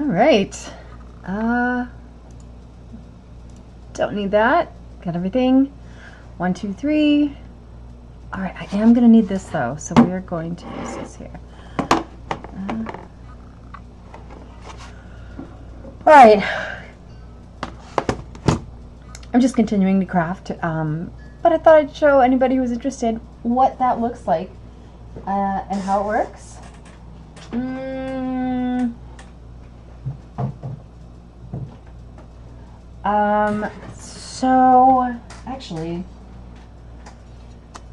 All right. Don't need that. Got everything. 1, 2, 3. All right, I am going to need this though, so we're going to use this here. All right. I'm just continuing to craft, but I thought I'd show anybody who's interested what that looks like and how it works. So actually,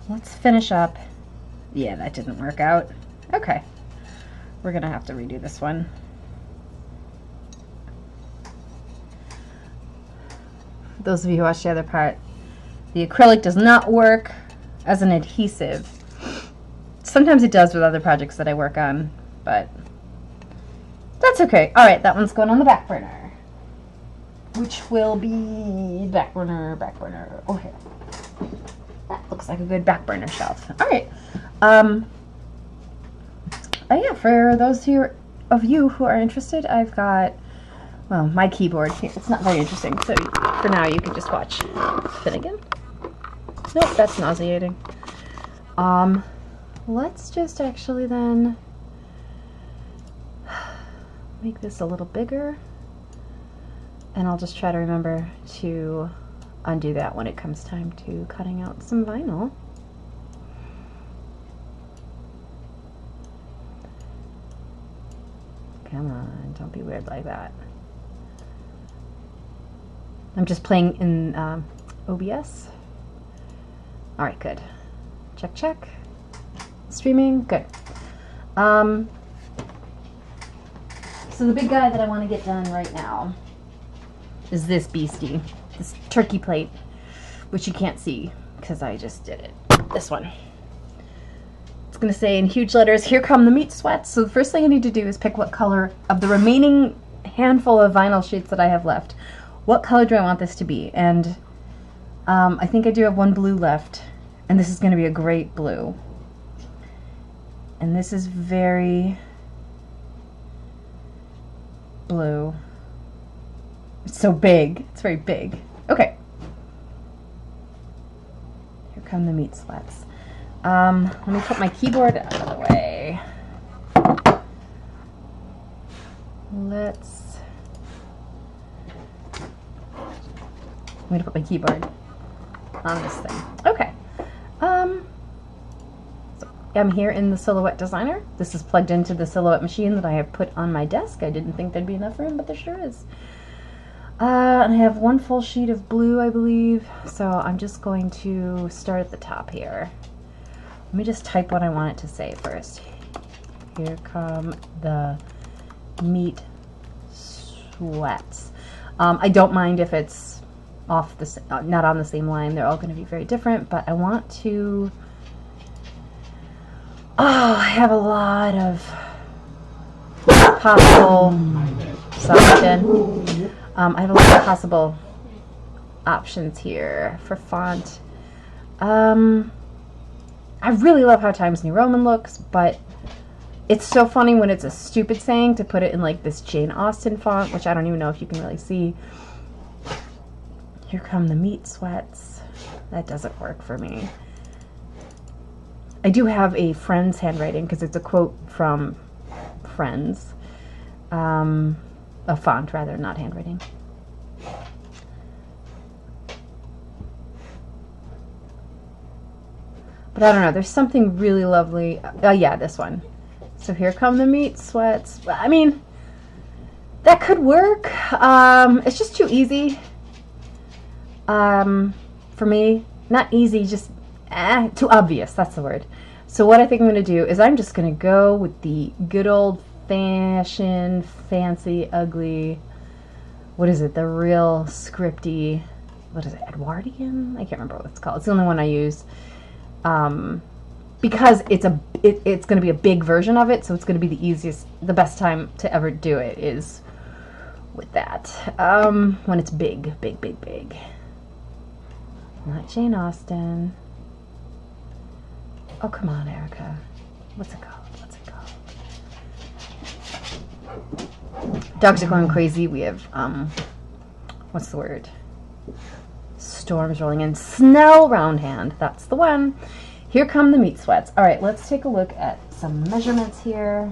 let's finish up. Yeah, that didn't work out. Okay, we're gonna have to redo this one. Those of you who watched the other part, the acrylic does not work as an adhesive. Sometimes it does with other projects that I work on, but that's okay. All right, that one's going on the back burner, which will be back burner. Oh, here. That looks like a good back burner shelf. All right. Oh yeah, for those of you who are interested, I've got, well, my keyboard here. It's not very interesting, so for now you can just watch Finnegan. Nope, that's nauseating. Let's just actually then make this a little bigger, and I'll just try to remember to undo that when it comes time to cutting out some vinyl. Come on, don't be weird like that. I'm just playing in OBS. All right, good. Check, check. Streaming, good. So the big guy that I want to get done right now is this beastie, this turkey plate, which you can't see because I just did it. This one. It's going to say in huge letters, "Here come the meat sweats." So the first thing I need to do is pick what color of the remaining handful of vinyl sheets that I have left. What color do I want this to be? And I think I do have one blue left, and this is going to be a great blue. And this is very blue. It's so big. It's very big. Okay. Here come the meat sweats. Let me put my keyboard out of the way. I'm going to put my keyboard on this thing. Okay. So I'm here in the Silhouette Designer. This is plugged into the Silhouette machine that I have put on my desk. I didn't think there'd be enough room, but there sure is. And I have one full sheet of blue, I believe. So I'm just going to start at the top here. Let me just type what I want it to say first. Here come the meat sweats. I don't mind if it's off the not on the same line. They're all going to be very different, but I want to. Oh, I have a lot of possible. Sorry, Jen. I have a lot of possible options here for font. I really love how Times New Roman looks, but it's so funny when it's a stupid saying to put it in like this Jane Austen font, which I don't even know if you can really see. Here come the meat sweats. That doesn't work for me. I do have a Friends handwriting because it's a quote from Friends. A font rather, not handwriting. But I don't know, there's something really lovely. Oh yeah, this one. So here come the meat sweats. I mean, that could work. It's just too easy. For me, not easy, just too obvious, that's the word. So what I think I'm going to do is I'm just going to go with the good old fashioned, fancy, ugly, what is it, the real scripty, what is it, Edwardian? I can't remember what it's called. It's the only one I use. Because it's going to be a big version of it, so it's going to be the best time to ever do it is with that. When it's big, big, big, big. Not Jane Austen. Oh, come on, Erica. What's it called? What's it called? Dogs are going crazy. We have, what's the word? Storms rolling in. Snell round hand. That's the one. Here come the meat sweats. All right, let's take a look at some measurements here.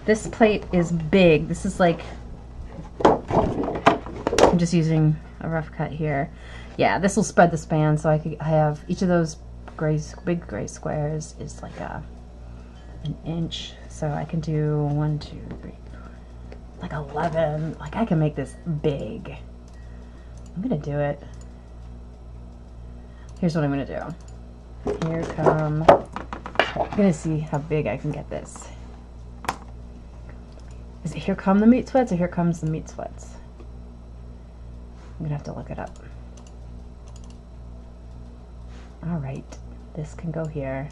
This plate is big. This is like, I'm just using a rough cut here. Yeah, this will spread the span, so I have each of those big gray squares is like an inch. So I can do 1, 2, 3, like 11. Like I can make this big. I'm gonna do it. Here's what I'm gonna do. Here come, I'm gonna see how big I can get this. Is it here come the meat sweats or here comes the meat sweats? I'm gonna have to look it up. All right, this can go here.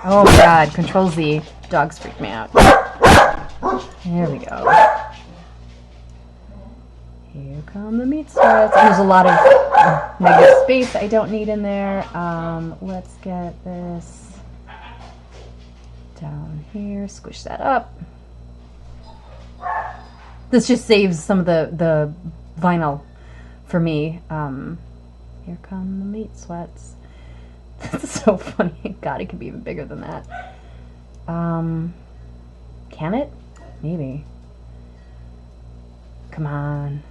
Oh my God, Control Z. Dogs freak me out. There we go. Here come the meat sweats. There's a lot of negative space I don't need in there. Let's get this down here. Squish that up. This just saves some of the vinyl for me. Here come the meat sweats. That's so funny. God, it could be even bigger than that. Can it? Maybe. Come on.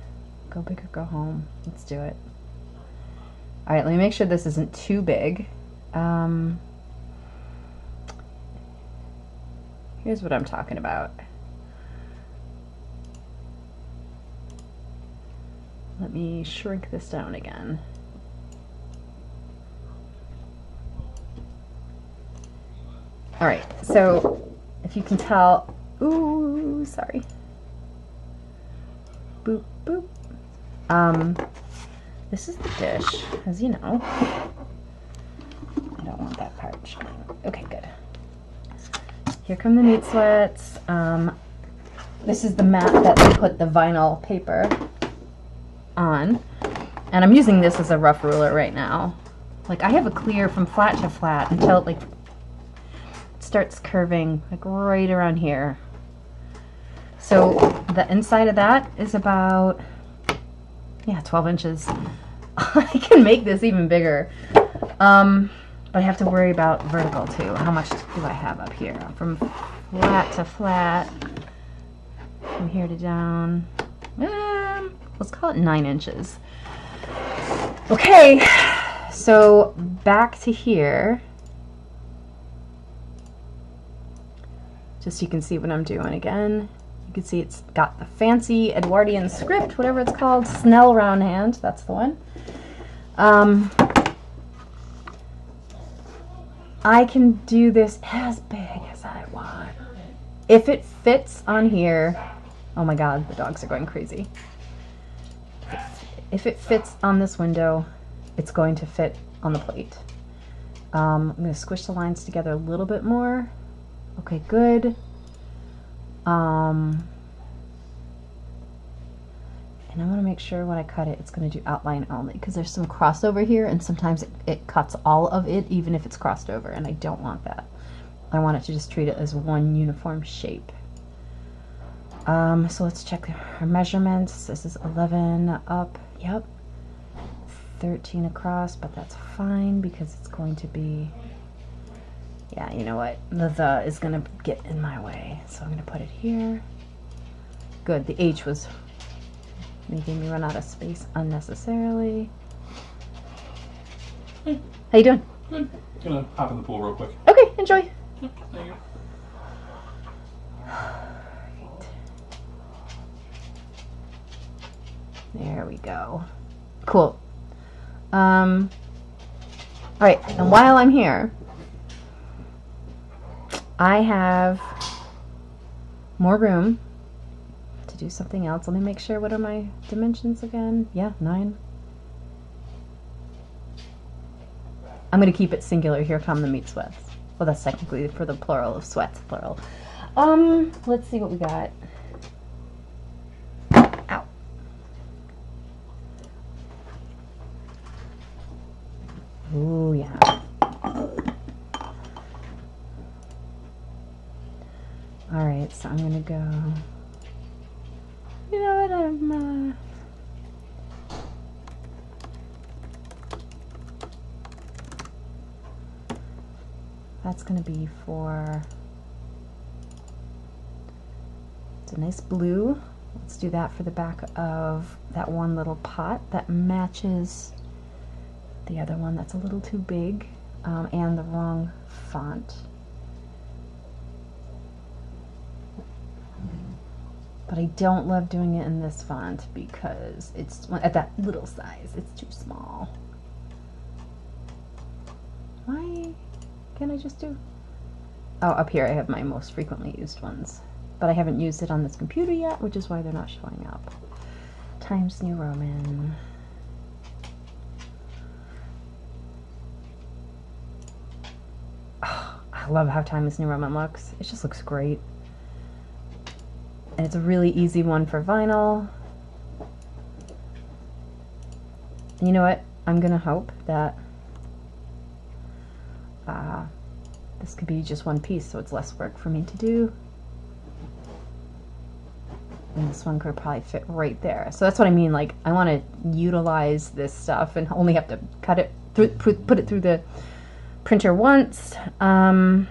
Go big or go home. Let's do it. All right, let me make sure this isn't too big. Here's what I'm talking about. Let me shrink this down again. All right, so if you can tell, ooh, sorry. Boop, boop. This is the dish, as you know. I don't want that part showing. Okay, good. Here come the meat sweats. This is the mat that we put the vinyl paper on. And I'm using this as a rough ruler right now. Like I have a clear from flat to flat until it like starts curving like right around here. So the inside of that is about, yeah, 12 inches. I can make this even bigger. But I have to worry about vertical too. How much do I have up here? From flat to flat, from here to down. Let's call it 9 inches. Okay, so back to here. Just so you can see what I'm doing again. You can see it's got the fancy Edwardian script, whatever it's called, Snell round hand, that's the one. I can do this as big as I want. If it fits on here, oh my God, the dogs are going crazy. If it fits on this window, it's going to fit on the plate. I'm going to squish the lines together a little bit more. Okay, good. And I want to make sure when I cut it, it's going to do outline only because there's some crossover here and sometimes it cuts all of it even if it's crossed over and I don't want that. I want it to just treat it as one uniform shape. So let's check our measurements. This is 11 up, yep. 13 across, but that's fine because it's going to be, yeah, you know what? The is going to get in my way. So I'm going to put it here. Good, the H was making me run out of space unnecessarily. Hey. How you doing? Good. Gonna hop in the pool real quick. Okay, enjoy. Yep, there you go. There we go. Cool. All right, and while I'm here, I have more room to do something else. Let me make sure, what are my dimensions again? Yeah, 9. I'm going to keep it singular. Here come the meat sweats. Well, that's technically for the plural of sweats, plural. Let's see what we got. Ow. Ooh, yeah. Alright, so I'm gonna go. You know what? That's gonna be for. It's a nice blue. Let's do that for the back of that one little pot that matches the other one that's a little too big and the wrong font. But I don't love doing it in this font because it's at that little size. It's too small. Why can't I just do? Oh, up here I have my most frequently used ones. But I haven't used it on this computer yet, which is why they're not showing up. Times New Roman. Oh, I love how Times New Roman looks. It just looks great. And it's a really easy one for vinyl. And you know what? I'm gonna hope that this could be just one piece, so it's less work for me to do. And this one could probably fit right there. So that's what I mean, like, I want to utilize this stuff and only have to cut it through, put it through the printer once. Let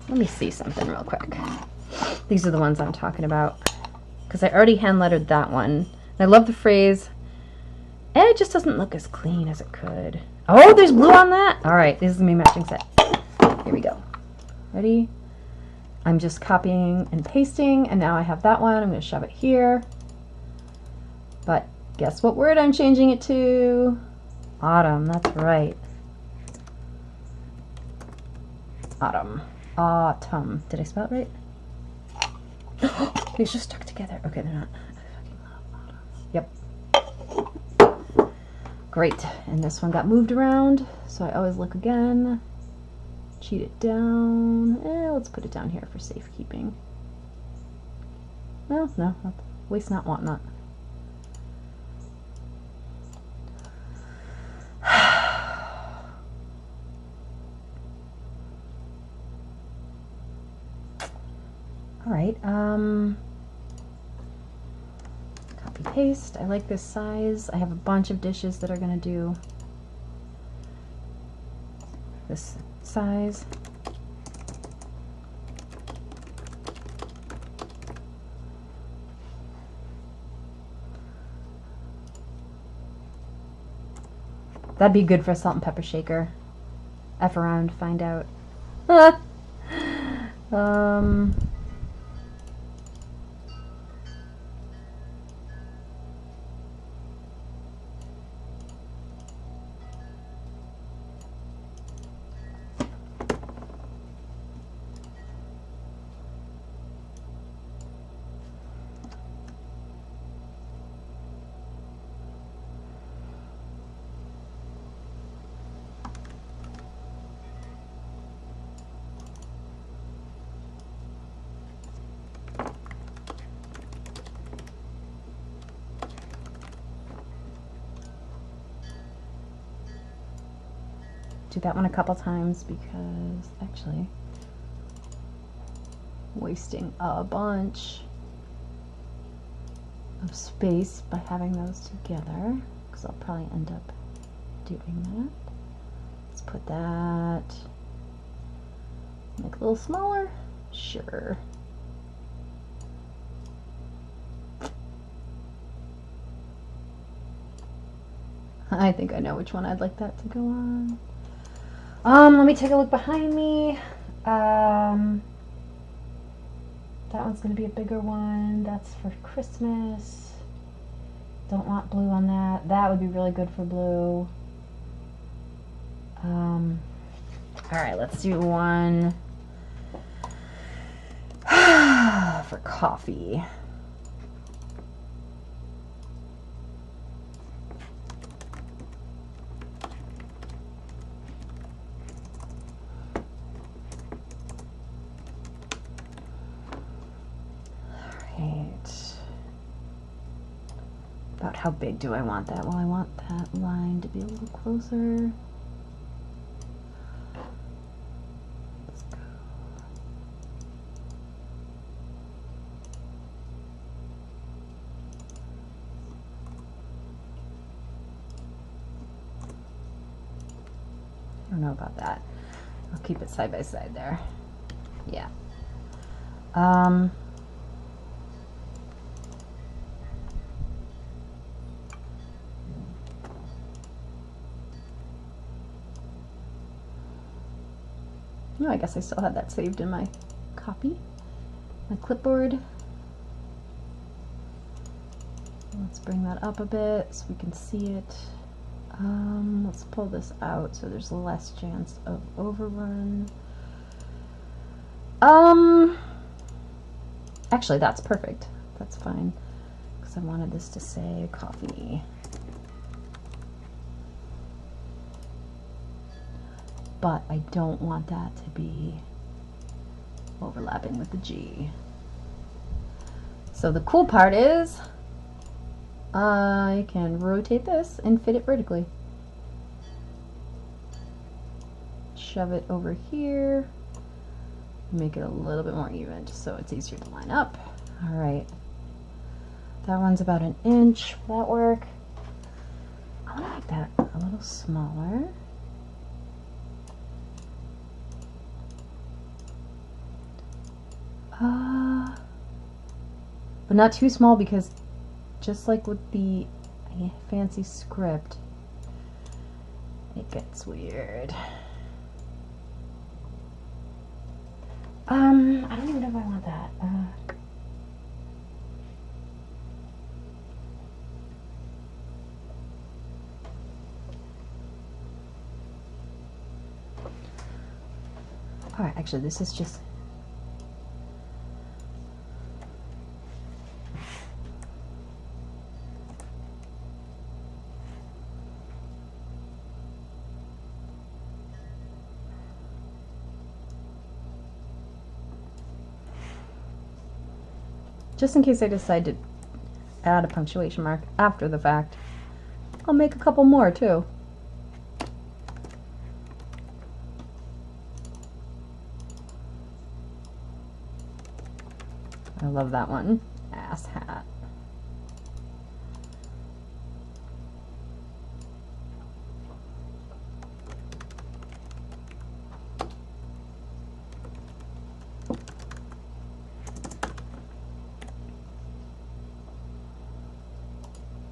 me see something real quick. These are the ones I'm talking about. Because I already hand lettered that one. And I love the phrase, and it just doesn't look as clean as it could. Oh, there's blue on that? Alright, this is going to be matching set. Here we go. Ready? I'm just copying and pasting, and now I have that one. I'm going to shove it here. But guess what word I'm changing it to? Autumn, that's right. Autumn. Autumn. Did I spell it right? These just stuck together. Okay, they're not. Yep. Great. And this one got moved around, so I always look again. Cheat it down. Let's put it down here for safekeeping. Well, no. Waste not, want not. All right. Copy paste. I like this size. I have a bunch of dishes that are going to do this size. That'd be good for a salt and pepper shaker. F around, find out. Do that one a couple times because actually wasting a bunch of space by having those together, because I'll probably end up doing that. Let's put that, make it a little smaller. Sure. I think I know which one I'd like that to go on. Let me take a look behind me. That one's going to be a bigger one. That's for Christmas. Don't want blue on that. That would be really good for blue. Alright, let's do one for coffee. About how big do I want that? Well, I want that line to be a little closer. Let's go don't know about that. I'll keep it side by side there. Yeah. Oh, I guess I still have that saved in my copy, my clipboard. Let's bring that up a bit so we can see it. Let's pull this out so there's less chance of overrun. Actually, that's perfect. That's fine, because I wanted this to say coffee. But I don't want that to be overlapping with the G. So the cool part is I can rotate this and fit it vertically. Shove it over here. Make it a little bit more even just so it's easier to line up. All right. That one's about 1 inch. Will that work? I want to make that a little smaller. But not too small, because just like with the fancy script, it gets weird. I don't even know if I want that. All right, actually, this is just in case I decide to add a punctuation mark after the fact. I'll make a couple more too. I love that one. Ass hat.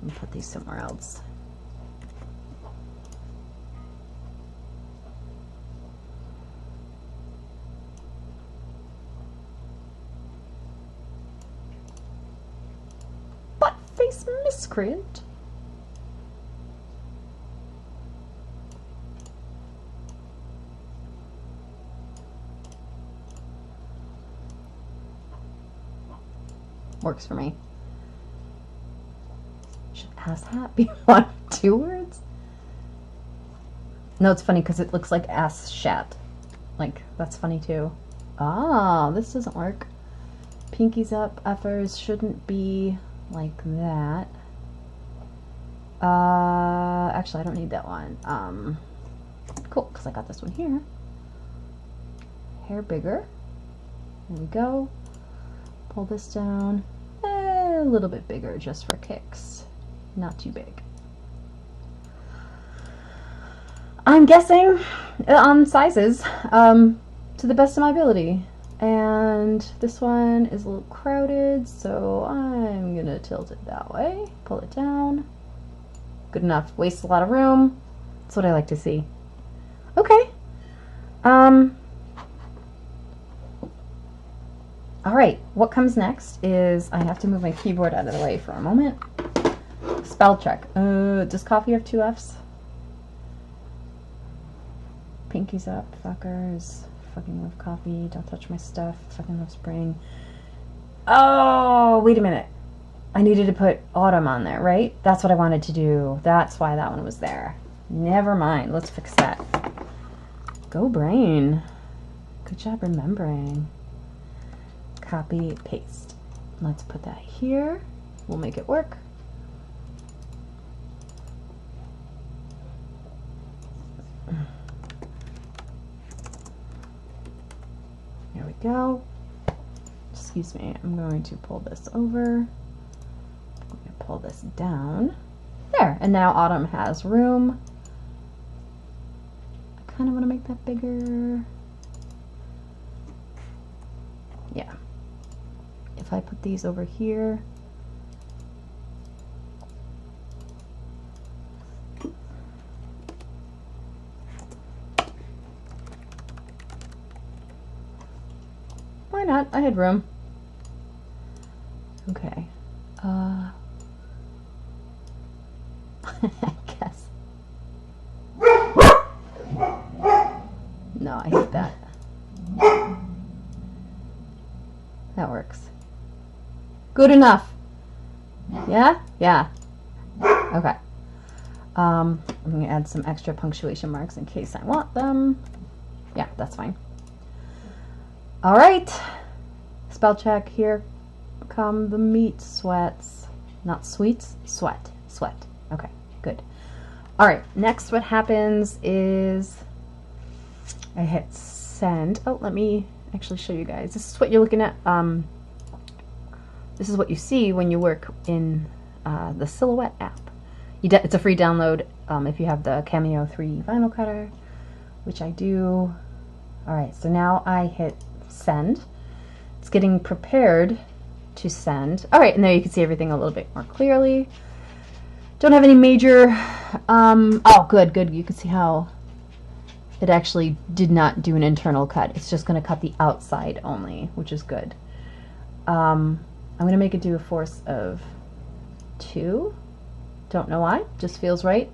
And put these somewhere else. Butt face miscreant. Works for me. Should ass hat be 1, 2 words? No, it's funny because it looks like ass shat. Like, that's funny too. Ah, this doesn't work. Pinkies up, effers shouldn't be like that. Actually, I don't need that one. Cool, because I got this one here. Hair bigger. There we go. Pull this down. A little bit bigger just for kicks. Not too big. I'm guessing on sizes to the best of my ability. And this one is a little crowded, so I'm gonna tilt it that way. Pull it down. Good enough. Wastes a lot of room. That's what I like to see. Okay. Alright, what comes next is I have to move my keyboard out of the way for a moment. Spell check. Does coffee have 2 F's? Pinkies up, fuckers. Fucking love coffee. Don't touch my stuff. Fucking love spring. Oh, wait a minute. I needed to put autumn on there, right? That's what I wanted to do. That's why that one was there. Never mind. Let's fix that. Go brain. Good job remembering. Copy, paste. Let's put that here. We'll make it work. There we go. Excuse me, I'm going to pull this over. I'm going to pull this down. There, and now autumn has room. I kind of want to make that bigger. Yeah. If I put these over here. Why not? I had room. Okay. I guess. No, I hate that. That works. Good enough. Yeah? Yeah. Okay. I'm going to add some extra punctuation marks in case I want them. Yeah, that's fine. All right. Spell check. Here come the meat sweats. Not sweets, sweat. Sweat. Okay, good. All right, next what happens is I hit send. Oh, let me actually show you guys. This is what you're looking at. This is what you see when you work in the Silhouette app. It's a free download if you have the Cameo 3 vinyl cutter, which I do. All right, so now I hit send. It's getting prepared to send. All right, and there you can see everything a little bit more clearly. Don't have any major, oh, good. You can see how it actually did not do an internal cut. It's just going to cut the outside only, which is good. I'm going to make it do a force of 2. Don't know why, just feels right.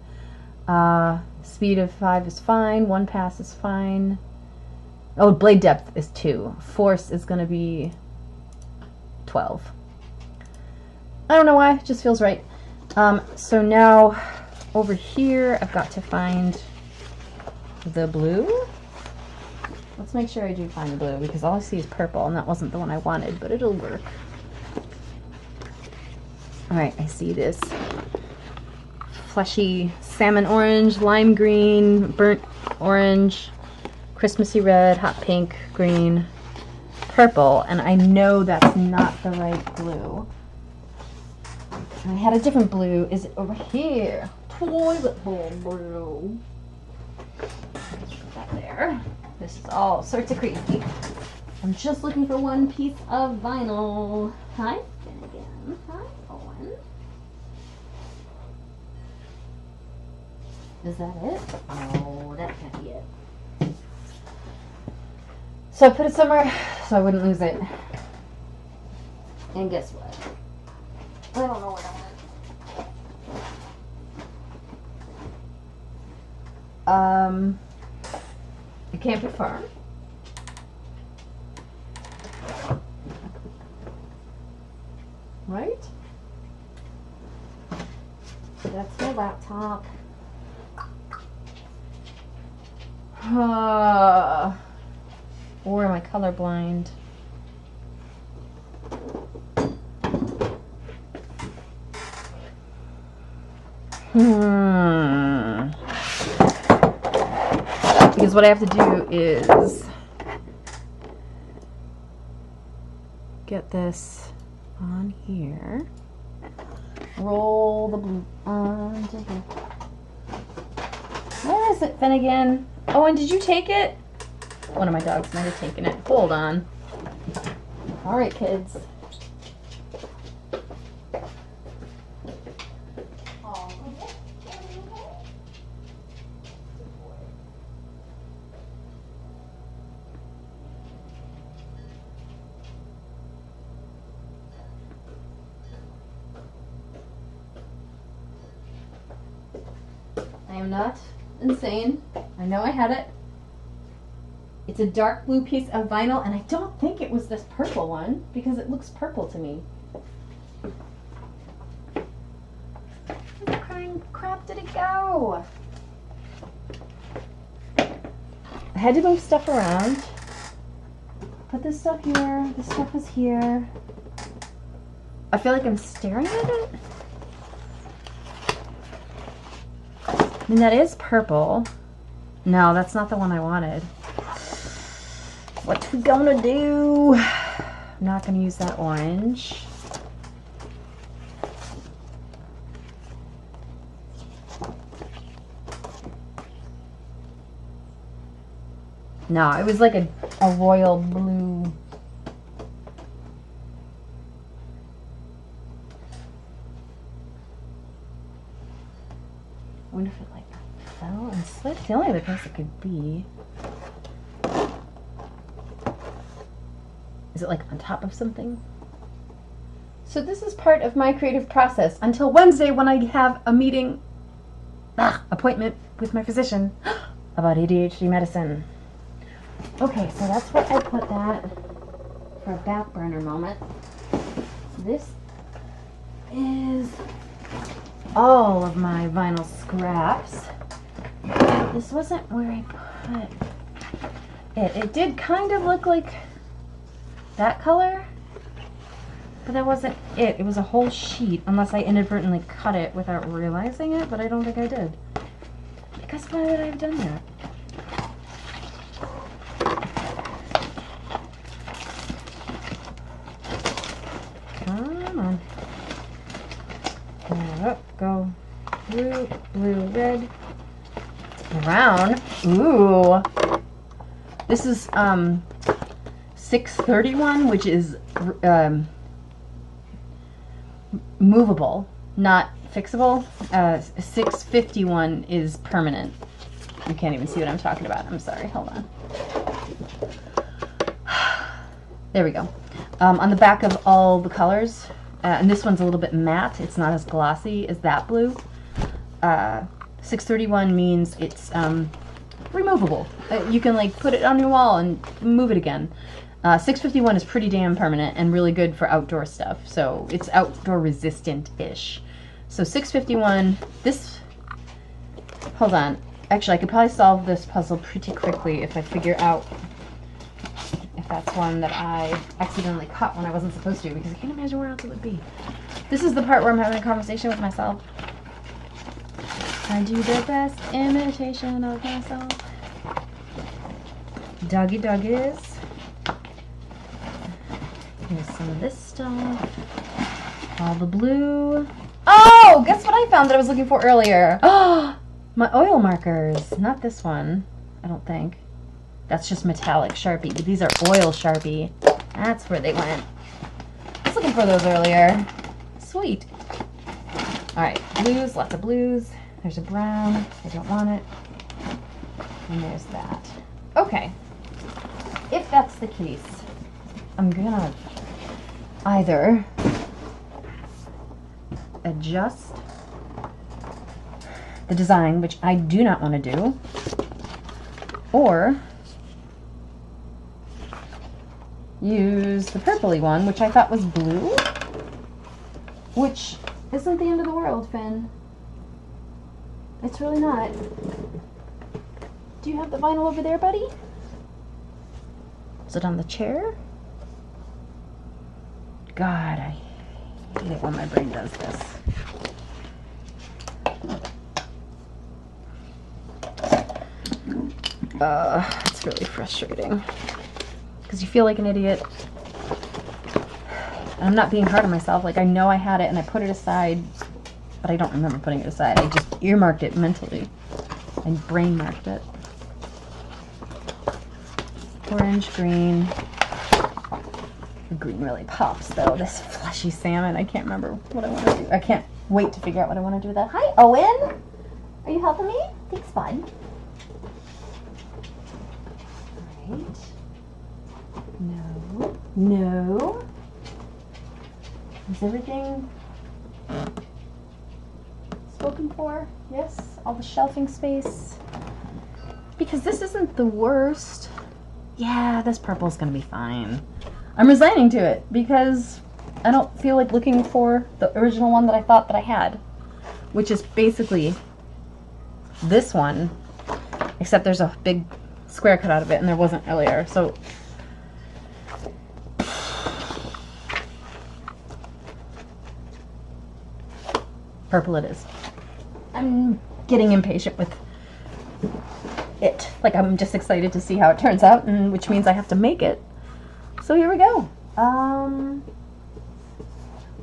Speed of 5 is fine. 1 pass is fine. Oh, blade depth is 2. Force is going to be 12. I don't know why, it just feels right. So now over here I've got to find the blue. Let's make sure I do find the blue because all I see is purple and that wasn't the one I wanted, but it'll work. Alright, I see this fleshy salmon orange, lime green, burnt orange, Christmassy red, hot pink, green, purple, and I know that's not the right blue. I had a different blue. Is it over here? Toilet bowl blue. Put that there. This is all sorts of crazy. I'm just looking for one piece of vinyl. Hi, Finnegan. Hi, Owen. Is that it? Oh, that can't be it. So I put it somewhere so I wouldn't lose it. And guess what? I don't know what I want. I can't confirm. Right? That's my laptop. Or am I colorblind? Because what I have to do is get this on here, roll the blue onto here. Where is it, Finnegan? Oh, and did you take it? One of my dogs might have taken it. Hold on. All right, kids. I am not insane. I know I had it. It's a dark blue piece of vinyl, and I don't think it was this purple one because it looks purple to me. Where the crying crap did it go? I had to move stuff around. Put this stuff here. This stuff is here. I feel like I'm staring at it. I mean, that is purple. No, that's not the one I wanted. What we gonna do? I'm not gonna use that orange. No, it was like a royal blue. I wonder if it like fell and slid. The only other place it could be. Is it like on top of something? So this is part of my creative process until Wednesday when I have a meeting, appointment with my physician about ADHD medicine. Okay, so that's where I put that for a back burner moment. This is all of my vinyl scraps. This wasn't where I put it. It did kind of look like that color, but that wasn't it. It was a whole sheet, unless I inadvertently cut it without realizing it, but I don't think I did. Because why would I have done that? Come on. Go. Blue, blue, red, brown. Ooh. This is 631, which is movable, not fixable. 651 is permanent. You can't even see what I'm talking about. I'm sorry. Hold on. There we go. On the back of all the colors, and this one's a little bit matte. It's not as glossy as that blue. 631 means it's removable. You can like put it on your wall and move it again. 651 is pretty damn permanent and really good for outdoor stuff. So it's outdoor resistant-ish. So 651, this, hold on. Actually, I could probably solve this puzzle pretty quickly if I figure out if that's one that I accidentally cut when I wasn't supposed to, because I can't imagine where else it would be. This is the part where I'm having a conversation with myself. I do the best imitation of myself. Doggy doggies. Here's some of this stuff. All the blue. Oh, guess what I found that I was looking for earlier? Oh, my oil markers. Not this one, I don't think. That's just metallic Sharpie, but these are oil Sharpie. That's where they went. I was looking for those earlier. Sweet. All right, blues, lots of blues. There's a brown. I don't want it. And there's that. Okay. If that's the case, I'm gonna either adjust the design, which I do not want to do, or use the purpley one, which I thought was blue, which isn't the end of the world, Finn. It's really not. Do you have the vinyl over there, buddy? Is it on the chair? God, I hate it when my brain does this. It's really frustrating. Because you feel like an idiot. And I'm not being hard on myself. Like, I know I had it and I put it aside, but I don't remember putting it aside. I just earmarked it mentally. And brain marked it. Orange, green. The green really pops, though. This fleshy salmon, I can't remember what I want to do. I can't wait to figure out what I want to do with that. Hi, Owen! Are you helping me? Thanks, bud. Alright. No. No. Is everything spoken for? Yes? All the shelving space? Because this isn't the worst. Yeah, this purple's gonna be fine. I'm resigning to it because I don't feel like looking for the original one that I thought that I had, which is basically this one, except there's a big square cut out of it and there wasn't earlier. So purple it is. I'm getting impatient with it. Like, I'm just excited to see how it turns out, and which means I have to make it. So here we go.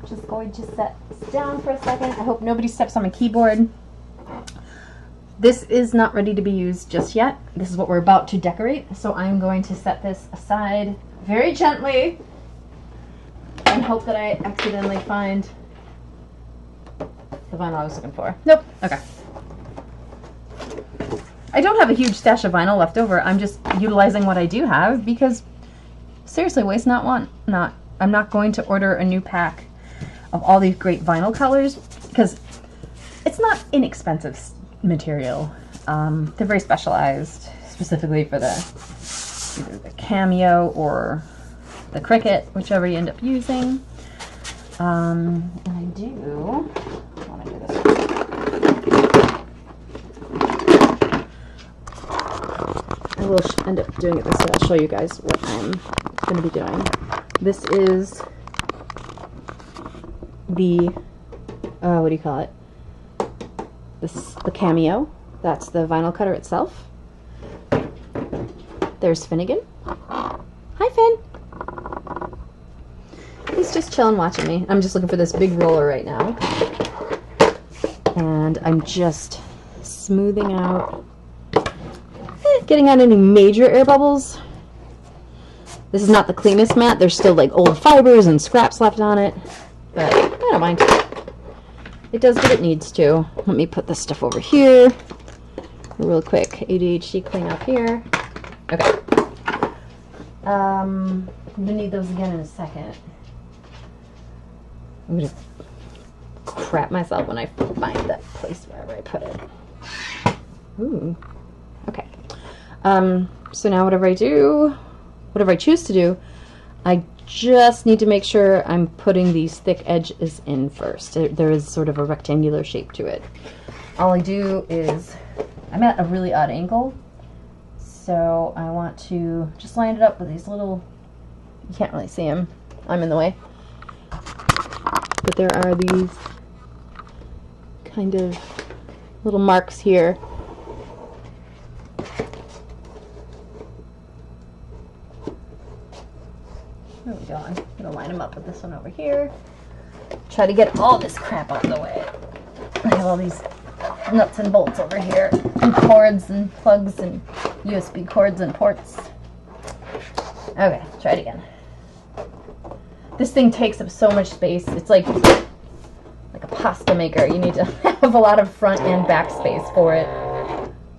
Just going to set this down for a second. I hope nobody steps on my keyboard. This is not ready to be used just yet. This is what we're about to decorate. So I'm going to set this aside very gently and hope that I accidentally find the vinyl I was looking for. Nope. Okay. I don't have a huge stash of vinyl left over. I'm just utilizing what I do have because seriously, waste not, want not. I'm not going to order a new pack of all these great vinyl colors because it's not inexpensive material. They're very specialized, specifically for either the Cameo or the Cricut, whichever you end up using. And I do want to do this one. I will end up doing it this way. I'll show you guys what I'm going to be doing. This is the, what do you call it? The Cameo. That's the vinyl cutter itself. There's Finnegan. Hi, Finn. He's just chilling watching me. I'm just looking for this big roller right now. And I'm just smoothing out, getting out any major air bubbles. This is not the cleanest mat. There's still like old fibers and scraps left on it. But I don't mind. It does what it needs to. Let me put this stuff over here. Real quick, ADHD cleanup here. Okay. I'm gonna need those again in a second. I'm gonna crap myself when I find that place wherever I put it. Ooh. Okay. So now whatever I choose to do, I just need to make sure I'm putting these thick edges in first. There is sort of a rectangular shape to it. All I do is, I'm at a really odd angle, so I want to just line it up with these little, you can't really see them, I'm in the way, but there are these kind of little marks here. There we go. I'm going to line them up with this one over here. Try to get all this crap out of the way. I have all these nuts and bolts over here, and cords and plugs and USB cords and ports. Okay, try it again. This thing takes up so much space. It's like a pasta maker. You need to have a lot of front and back space for it.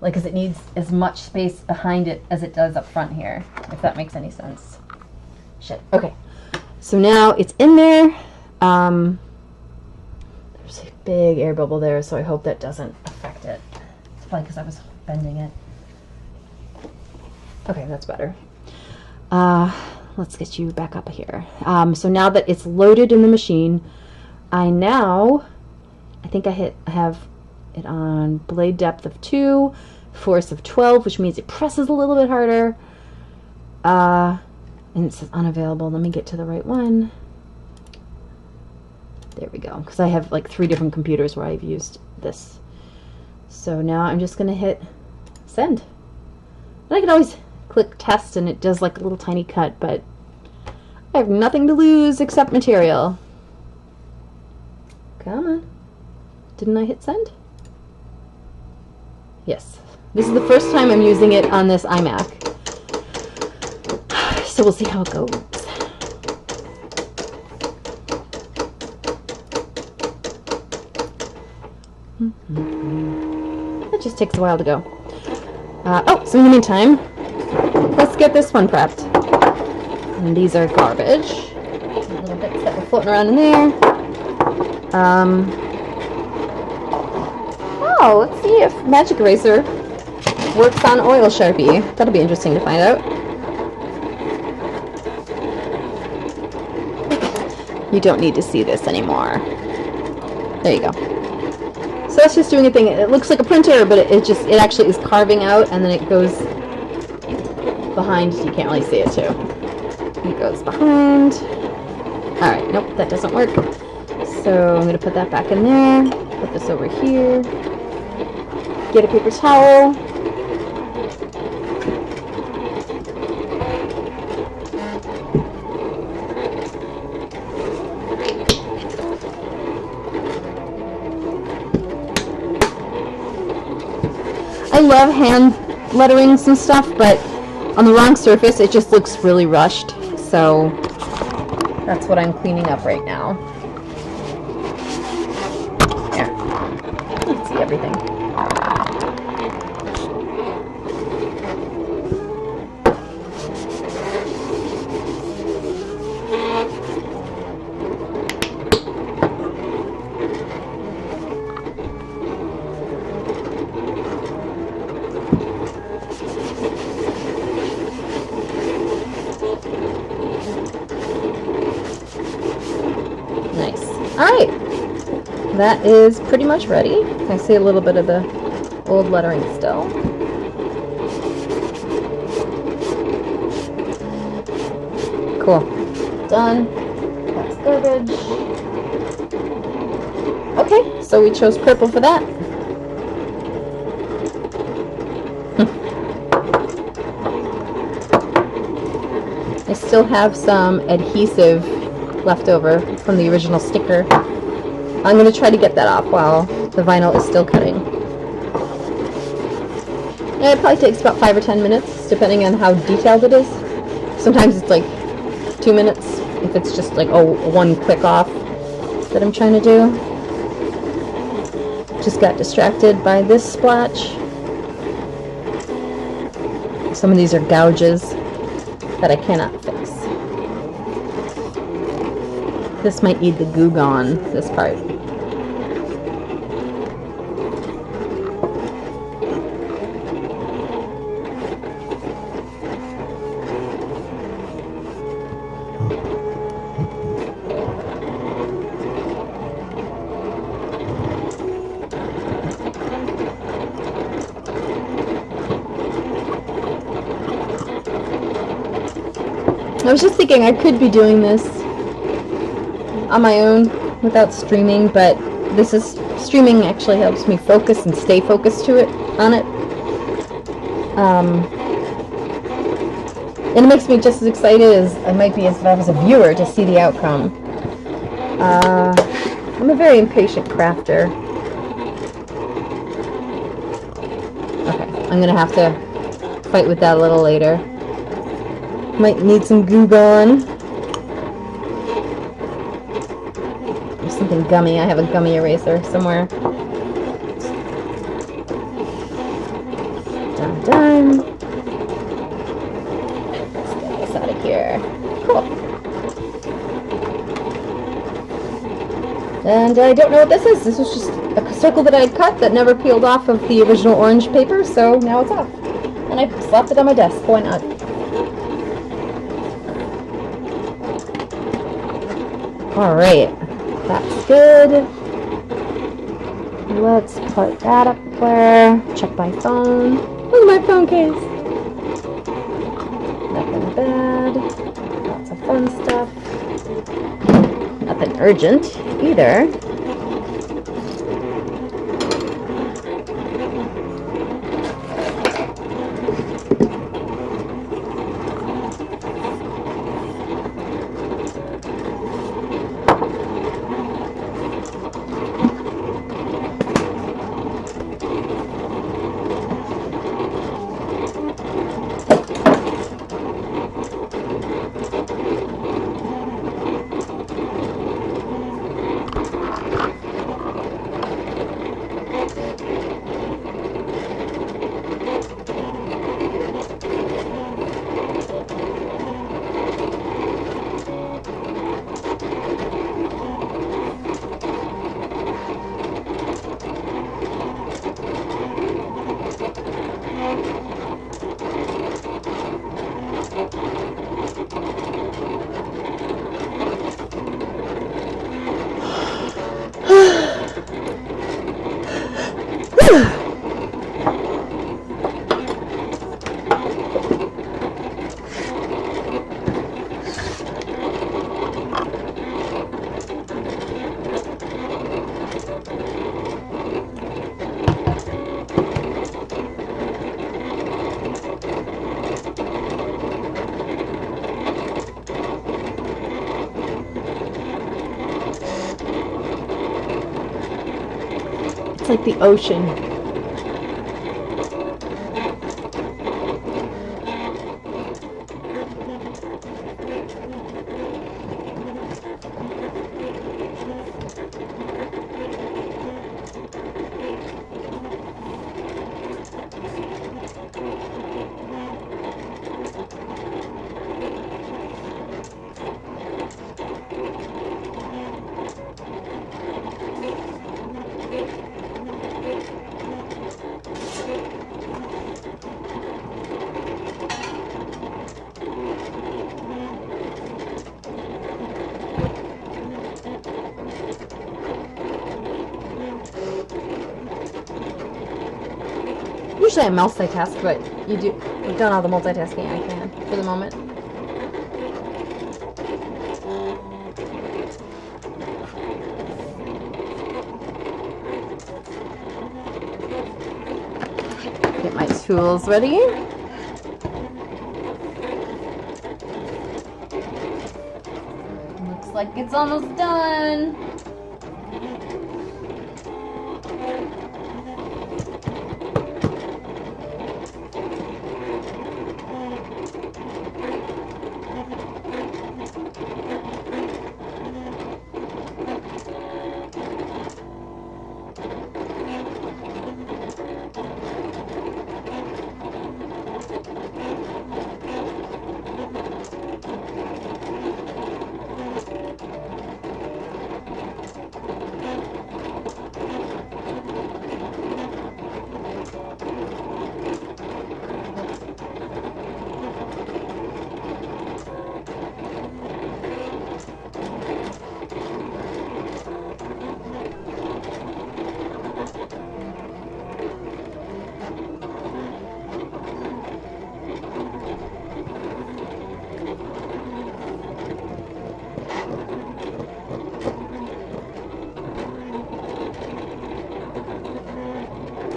Like, because it needs as much space behind it as it does up front here, if that makes any sense. Shit. Okay. So now it's in there. There's a big air bubble there, so I hope that doesn't affect it. It's probably because I was bending it. Okay, that's better. Let's get you back up here. So now that it's loaded in the machine, I think I have it on blade depth of 2, force of 12, which means it presses a little bit harder. And it says unavailable. Let me get to the right one. There we go. Because I have like 3 different computers where I've used this. So now I'm just going to hit send. And I can always click test and it does like a little tiny cut, but I have nothing to lose except material. Come on. Didn't I hit send? Yes. This is the first time I'm using it on this iMac. So we'll see how it goes. It just takes a while to go. So in the meantime, let's get this one prepped. And these are garbage. Little bits that were floating around in there. Let's see if Magic Eraser works on oil Sharpie. That'll be interesting to find out. You don't need to see this anymore. There you go. So that's just doing a thing. It looks like a printer, but it actually is carving out, and then it goes behind. You can't really see it too. It goes behind. All right, nope, that doesn't work. So I'm gonna put that back in there. Put this over here. Get a paper towel. love hand letterings and stuff, but on the wrong surface it just looks really rushed. So that's what I'm cleaning up right now. There. You can see everything. Nice. Alright. That is pretty much ready. I see a little bit of the old lettering still. Cool. Done. That's garbage. Okay, so we chose purple for that. I still have some adhesive left over from the original sticker. I'm going to try to get that off while the vinyl is still cutting. Yeah, it probably takes about 5 or 10 minutes, depending on how detailed it is. Sometimes it's like 2 minutes, if it's just like, oh, one quick off that I'm trying to do. Just got distracted by this splotch. Some of these are gouges that I cannot fix. This might need the Goo Gone, this part. I was just thinking I could be doing this on my own without streaming, but this is streaming actually helps me focus and stay focused on it. And it makes me just as excited as I might be as if I was a viewer to see the outcome. I'm a very impatient crafter. Okay, I'm gonna have to fight with that a little later. Might need some Goo Gone. Or something gummy. I have a gummy eraser somewhere. Done. Let's get this out of here. Cool. And I don't know what this is. This was just a circle that I had cut that never peeled off of the original orange paper, so now it's off. And I slapped it on my desk. Why not? Alright, that's good. Let's put that up there. Check my phone. Look at my phone case. Nothing bad. Lots of fun stuff. Nothing urgent either. It's like the ocean. Usually I multitask, but I've done all the multitasking I can for the moment. Get my tools ready. Looks like it's almost done.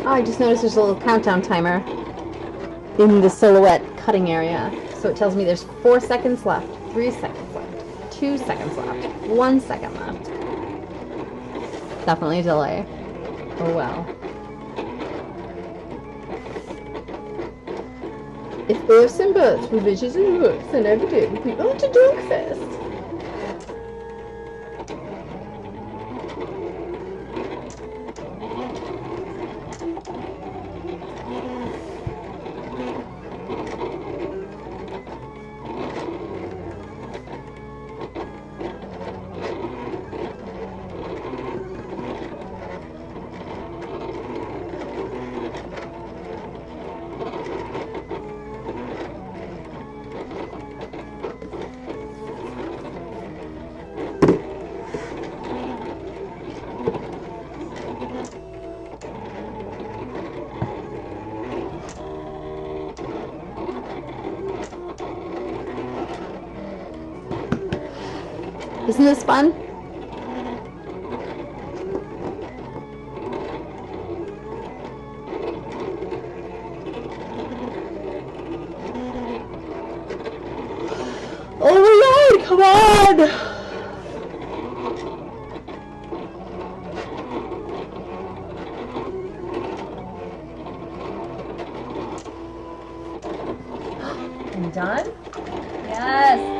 Oh, I just noticed there's a little countdown timer in the silhouette cutting area. So it tells me there's 4 seconds left, 3 seconds left, 2 seconds left, 1 second left. Definitely a delay. Oh well. If ifs and buts were bitches and books, then every day would be on to Dorkfest. Isn't this fun? Oh my god, come on! I'm done? Yes!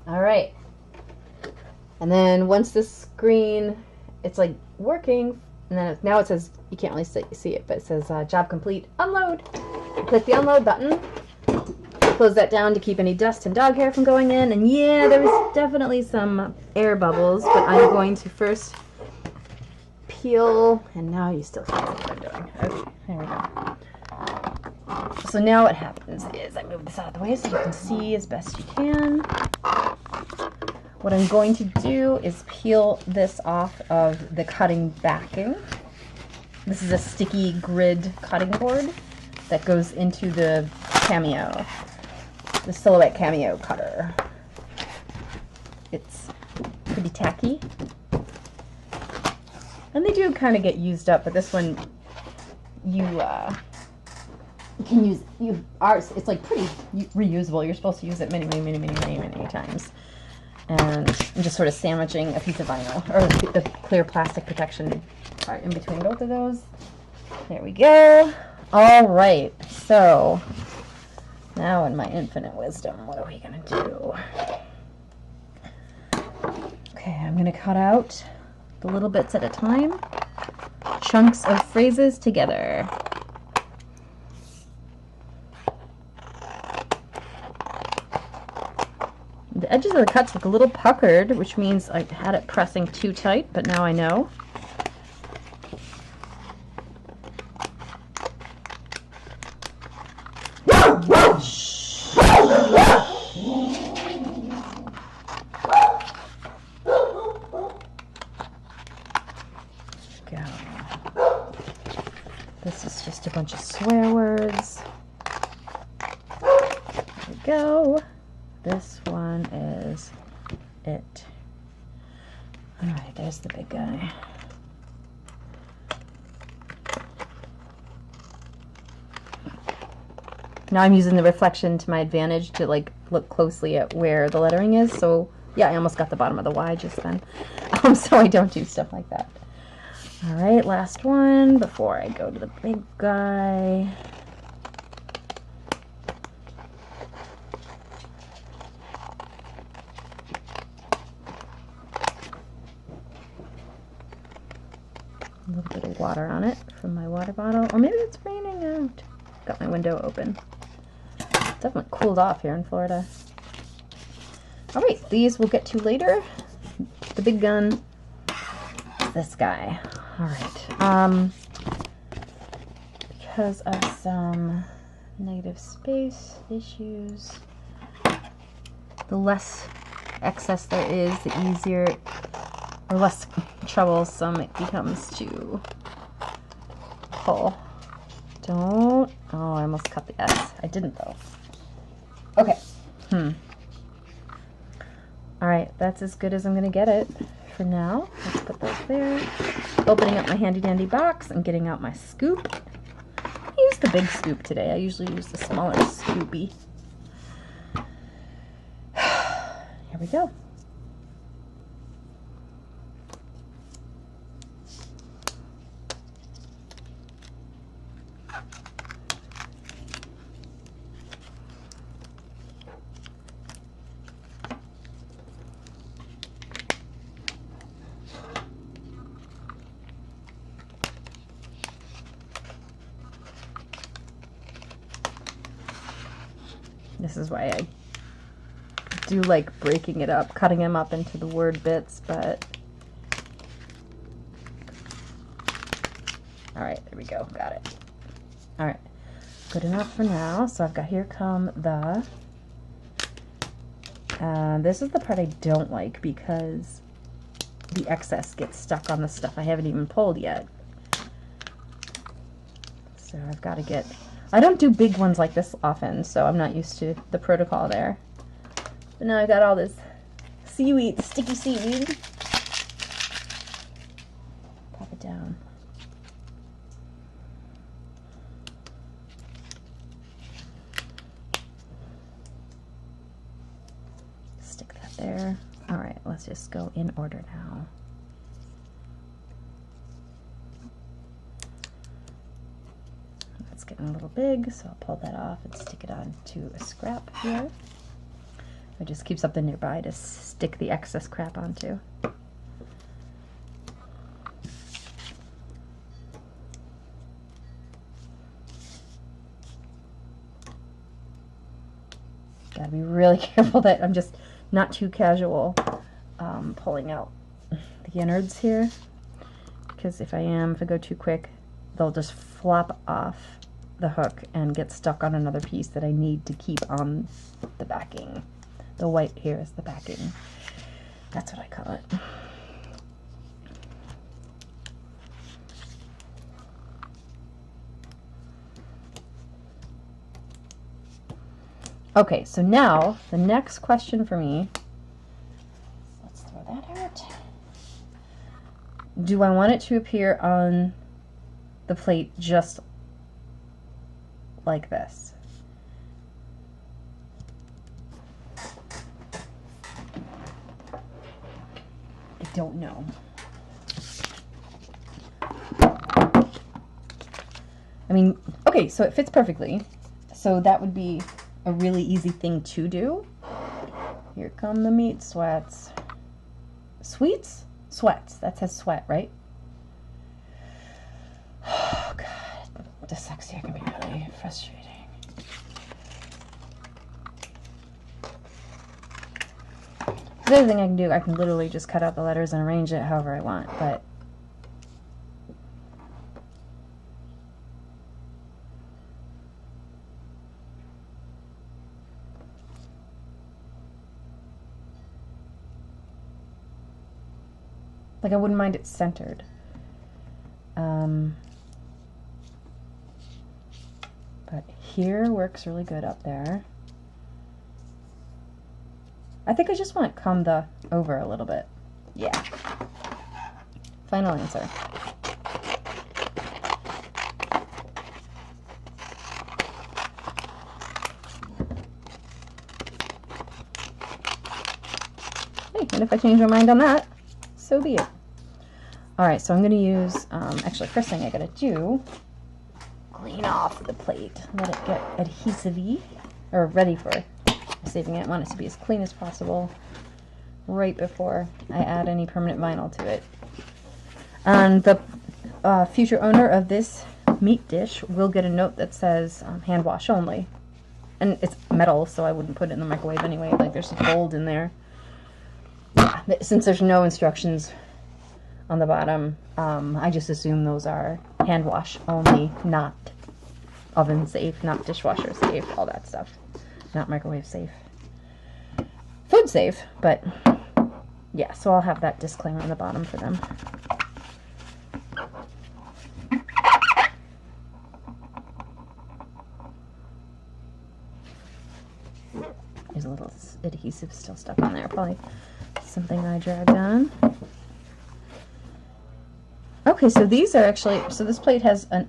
Alright. And then once this screen, it's like working, and then now it says, you can't really see it, but it says job complete, unload. Click the unload button. Close that down to keep any dust and dog hair from going in. And yeah, there was definitely some air bubbles, but I'm going to first peel, and now you still can't see what I'm doing. Okay, there we go. So now what happens is I move this out of the way so you can see as best you can. What I'm going to do is peel this off of the cutting backing. This is a sticky grid cutting board that goes into the cameo, the silhouette cameo cutter. It's pretty tacky. And they do kind of get used up, but this one you can use, it's like pretty reusable. You're supposed to use it many times. And I'm just sort of sandwiching a piece of vinyl, or the clear plastic protection part in between both of those. There we go. All right, so now in my infinite wisdom, what are we gonna do? Okay, I'm gonna cut out the little bits at a time, chunks of phrases together. The edges of the cuts look a little puckered, which means I had it pressing too tight, but now I know. Go. This is just a bunch of swear words. There we go. This one is it. Alright, there's the big guy. Now I'm using the reflection to my advantage to like look closely at where the lettering is. So yeah, I almost got the bottom of the Y just then. So I don't do stuff like that. Alright, last one before I go to the big guy. A little bit of water on it from my water bottle. Or maybe it's raining out. Got my window open. It's definitely cooled off here in Florida. Alright, these we'll get to later. The big gun. This guy. Alright. Because of some negative space issues, the less excess there is, the easier or less troublesome it becomes to pull. Don't. Oh, I almost cut the S. I didn't though. Okay. Alright, that's as good as I'm going to get it for now. Let's put those there. Opening up my handy dandy box and getting out my scoop. I used the big scoop today. I usually use the smaller scoopy. Here we go. This is why I do like breaking it up, cutting them up into the word bits, but... Alright, there we go, got it. Alright, good enough for now. So I've got, here come the... this is the part I don't like because the excess gets stuck on the stuff I haven't even pulled yet. So I've got to get... I don't do big ones like this often, so I'm not used to the protocol there. But now I've got all this seaweed, sticky seaweed. Pop it down. Stick that there. All right, let's just go in order now. It's getting a little big, so I'll pull that off and stick it onto a scrap here. I just keep something nearby to stick the excess crap onto. Gotta be really careful that I'm just not too casual pulling out the innards here, because if I go too quick, they'll just flop off the hook and get stuck on another piece that I need to keep on the backing. The white here is the backing. That's what I call it. Okay, so now the next question for me, let's throw that out. Do I want it to appear on the plate just like this? I don't know. I mean, okay, so it fits perfectly. So that would be a really easy thing to do. Here come the meat sweats. Sweets? Sweats. That says sweat, right? Oh, God. Dyslexia can be really frustrating. The other thing I can do, I can literally just cut out the letters and arrange it however I want, but like I wouldn't mind it centered. But here works really good up there. I think I just want to come the over a little bit. Yeah. Final answer. Hey, and if I change my mind on that, so be it. Alright, so I'm going to use, actually first thing I got to do, clean off the plate, let it get adhesive-y, or ready for saving it. I want it to be as clean as possible right before I add any permanent vinyl to it. And the future owner of this meat dish will get a note that says hand wash only. And it's metal, so I wouldn't put it in the microwave anyway. Like, there's some gold in there. Yeah, since there's no instructions on the bottom, I just assume those are hand wash only, not oven safe, not dishwasher safe, all that stuff. Not microwave safe. Food safe, but yeah, so I'll have that disclaimer on the bottom for them. There's a little adhesive still stuck on there, probably something I dragged on. Okay, so these are actually, so this plate has an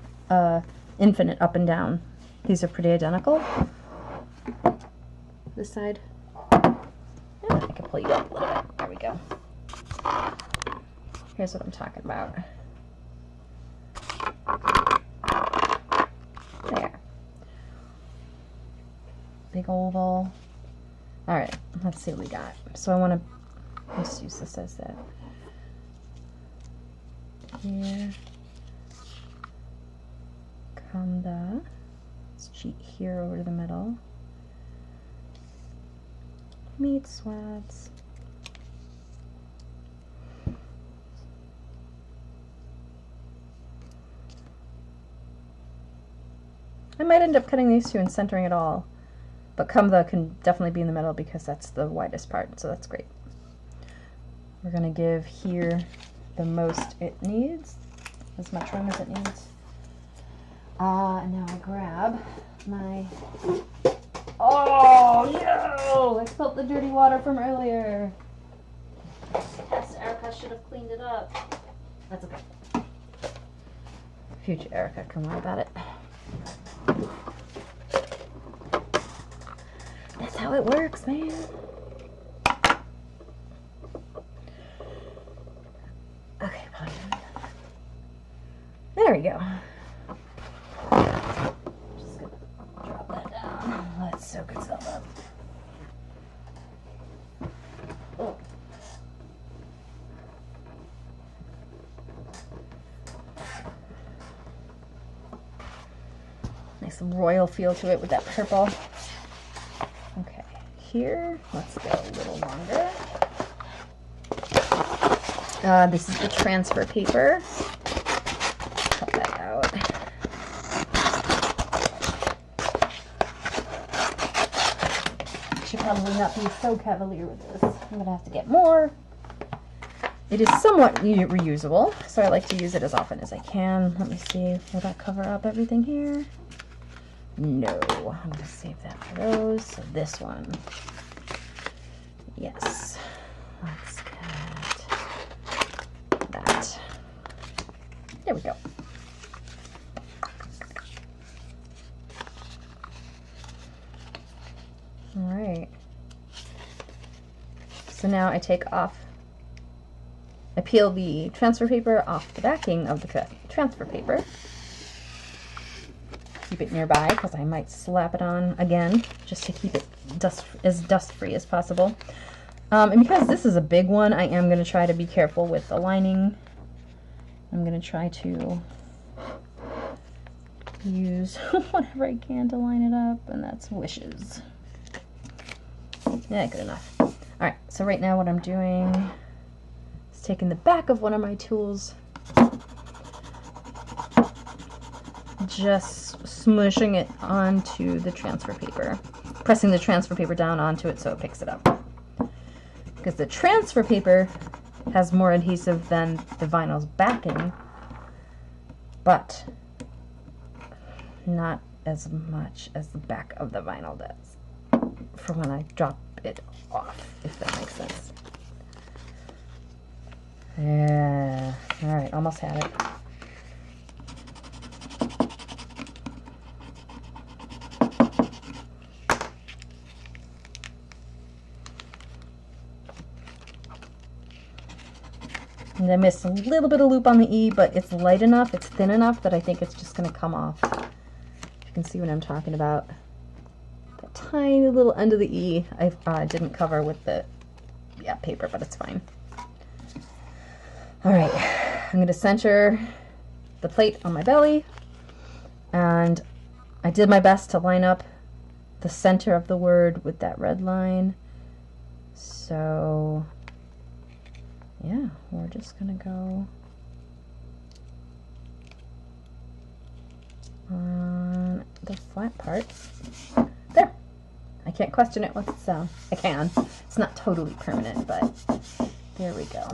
infinite up and down. These are pretty identical. This side. Yeah, I can pull you up a little bit. There we go. Here's what I'm talking about. There. Big oval. Alright, let's see what we got. So I want to, let's use this as that. Here. Come the, let's cheat here over to the middle. Meat swabs. I might end up cutting these two and centering it all, but Kamva can definitely be in the middle because that's the widest part, so that's great. We're going to give here the most it needs, as much room as it needs. And now I grab my... Oh no! I spilled the dirty water from earlier. Yes, Erica should have cleaned it up. That's okay. Future Erica can worry about it. That's how it works, man. Okay, there we go. Just gonna drop that down. Let it soak itself up. Oh. Nice royal feel to it with that purple. Okay, here, let's go a little longer. This is the transfer paper. Cut that out. Should probably not be so cavalier with this. I'm gonna have to get more. It is somewhat reusable, so I like to use it as often as I can. Let me see, will that cover up everything here? No, I'm gonna save that for those. So this one, yes. Let's get that. There we go. All right. So now I take off, I peel the transfer paper off the backing of the transfer paper. Keep it nearby because I might slap it on again just to keep it as dust-free as possible. And because this is a big one, I am going to try to be careful with the lining. I'm going to try to use whatever I can to line it up, and that's wishes. Yeah, good enough. Alright, so right now what I'm doing is taking the back of one of my tools, just smushing it onto the transfer paper, pressing the transfer paper down onto it so it picks it up. Because the transfer paper has more adhesive than the vinyl's backing, but not as much as the back of the vinyl does for when I drop it off, if that makes sense. Yeah, alright, almost had it. And I missed a little bit of loop on the E, but it's light enough, it's thin enough that I think it's just going to come off. You can see what I'm talking about. That tiny little end of the E I didn't cover with the paper, but it's fine. Alright, I'm going to center the plate on my belly, and I did my best to line up the center of the word with that red line. So yeah, we're just gonna go on the flat part. There! I can't question it once it's down. I can. It's not totally permanent, but there we go.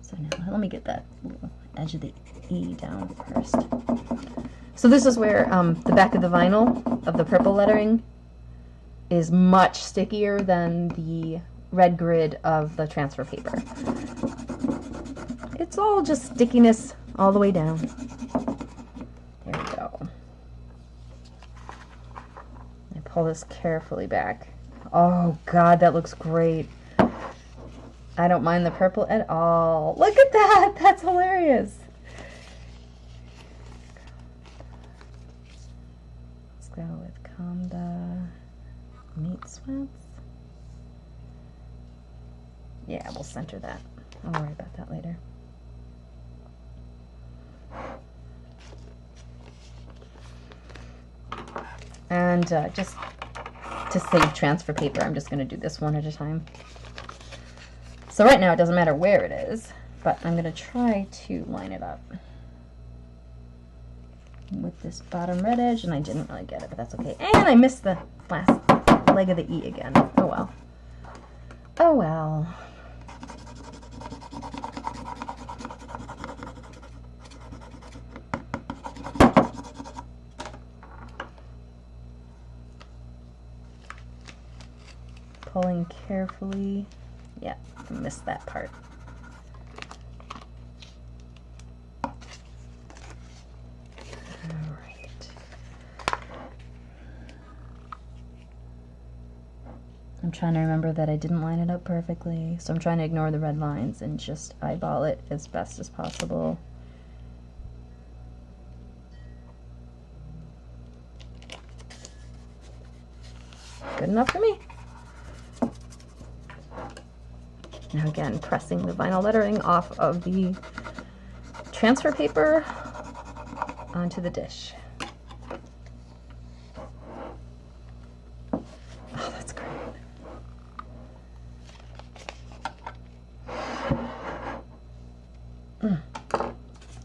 So now let me get that little edge of the E down first. So this is where the back of the vinyl of the purple lettering is much stickier than the red grid of the transfer paper. It's all just stickiness all the way down. There we go. I pull this carefully back. Oh God, that looks great. I don't mind the purple at all. Look at that! That's hilarious. Let's go with Comda Meat Sweats. Yeah, we'll center that. I'll worry about that later. And just to save transfer paper, I'm just going to do this one at a time. So right now it doesn't matter where it is, but I'm going to try to line it up with this bottom red edge, and I didn't really get it, but that's okay. And I missed the last leg of the E again. Oh well. Oh well. Pulling carefully. Yeah, I missed that part. Alright. I'm trying to remember that I didn't line it up perfectly, so I'm trying to ignore the red lines and just eyeball it as best as possible. Good enough for me. Now again, pressing the vinyl lettering off of the transfer paper onto the dish. Oh, that's great.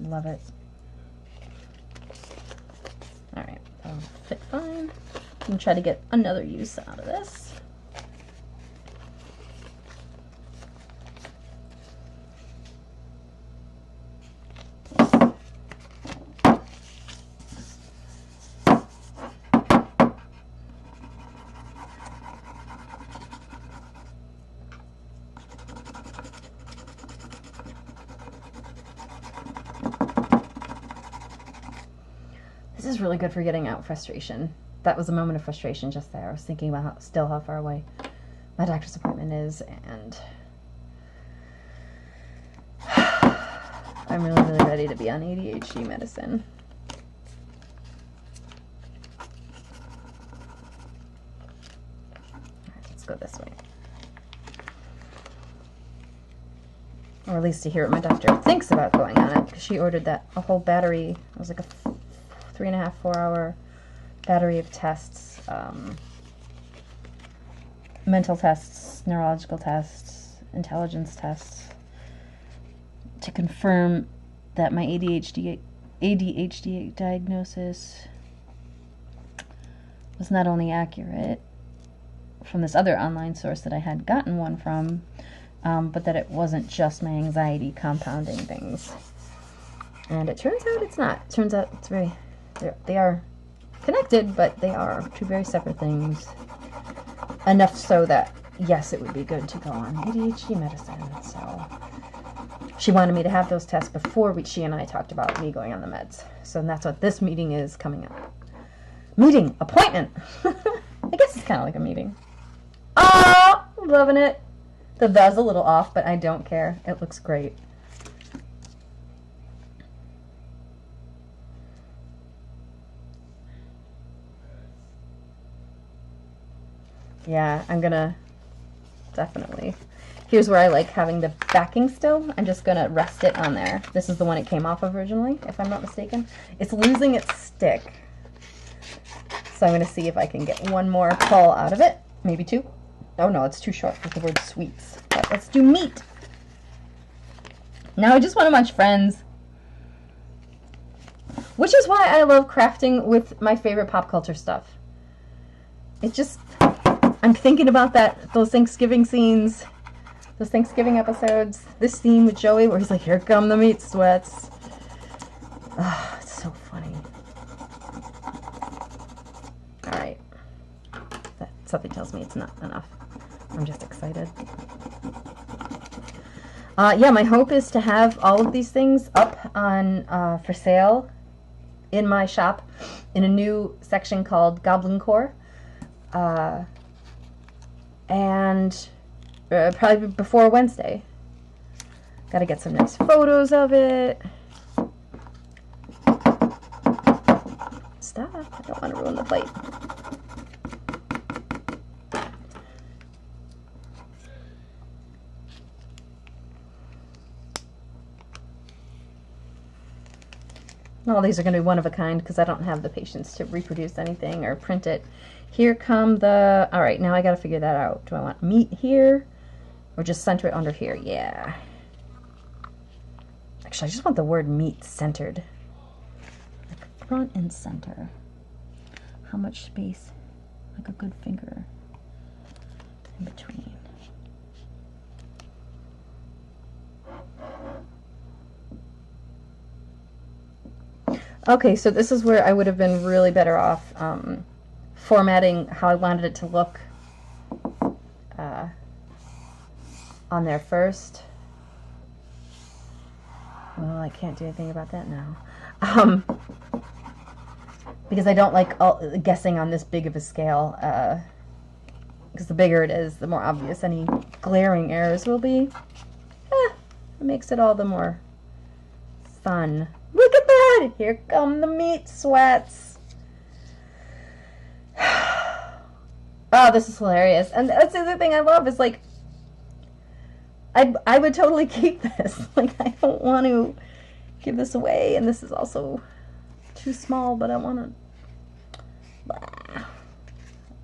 Love it. Alright, that'll fit fine. I'm going to try to get another use out of this. This is really good for getting out frustration. That was a moment of frustration just there. I was thinking about how far away my doctor's appointment is, and I'm really, really ready to be on ADHD medicine. Alright, let's go this way. Or at least to hear what my doctor thinks about going on it, because she ordered a whole battery. It was like a 3.5, 4 hour battery of tests mental tests, neurological tests, intelligence tests to confirm that my ADHD diagnosis was not only accurate from this other online source that I had gotten one from, but that it wasn't just my anxiety compounding things. And it turns out it's not. It turns out it's they are connected, but they are two very separate things. Enough so that, yes, it would be good to go on ADHD medicine. So she wanted me to have those tests before she and I talked about me going on the meds. So that's what this meeting is coming up. Meeting, appointment. I guess it's kind of like a meeting. Oh, loving it. The "the's" a little off, but I don't care. It looks great. Yeah, I'm gonna definitely. Here's where I like having the backing still. I'm just gonna rest it on there. This is the one it came off of originally, if I'm not mistaken. It's losing its stick. So I'm gonna see if I can get one more pull out of it. Maybe two. Oh no, it's too short with the word sweets. But let's do meat. Now I just want to munch Friends. Which is why I love crafting with my favorite pop culture stuff. It just, I'm thinking about those Thanksgiving scenes, those Thanksgiving episodes, this scene with Joey where he's like, here come the meat sweats. Oh, it's so funny. All right. Something tells me it's not enough. I'm just excited. Yeah, my hope is to have all of these things up on for sale in my shop in a new section called Goblin Core. And probably before Wednesday. Gotta get some nice photos of it. Stop. I don't want to ruin the plate. All these are going to be one of a kind because I don't have the patience to reproduce anything or print it. Here come the... Alright, now I got to figure that out. Do I want meat here or just center it under here? Yeah. Actually, I just want the word meat centered. Like front and center. How much space? Like a good finger in between. Okay, so this is where I would have been really better off formatting how I wanted it to look on there first. Well, I can't do anything about that now. Because I don't like guessing on this big of a scale. Because the bigger it is, the more obvious any glaring errors will be. It makes it all the more fun. Look at that! Here come the meat sweats. Oh, this is hilarious. And that's the other thing I love is like, I would totally keep this. Like, I don't want to give this away. And this is also too small, but I want to, I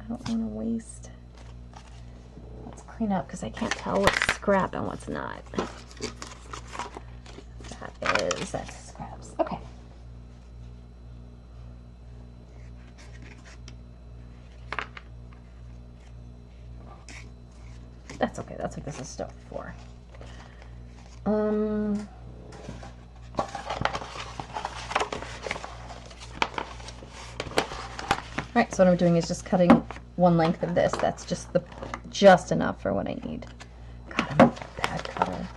don't want to waste. Let's clean up because I can't tell what's scrap and what's not. That's scraps. Okay. That's okay. That's what this is stuff for. Alright, so what I'm doing is just cutting one length of this. That's just enough for what I need. God, I'm a bad cutter.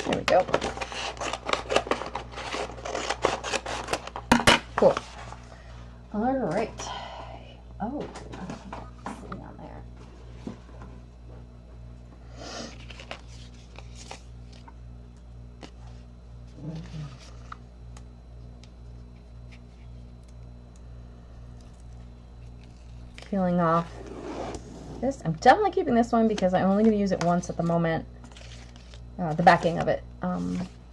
There we go. Cool. All right. Oh, sitting on there. Peeling off this. I'm definitely keeping this one because I'm only going to use it once at the moment. The backing of it,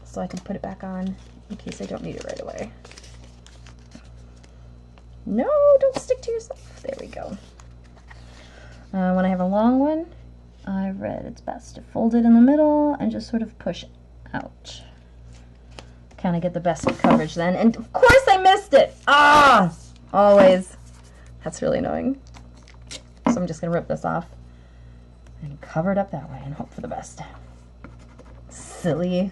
so I can put it back on in case I don't need it right away. No, don't stick to yourself. There we go. When I have a long one, I've read it's best to fold it in the middle and just sort of push out. Kind of get the best coverage then. And of course I missed it! Ah! Always. That's really annoying. So I'm just going to rip this off and cover it up that way and hope for the best. Silly.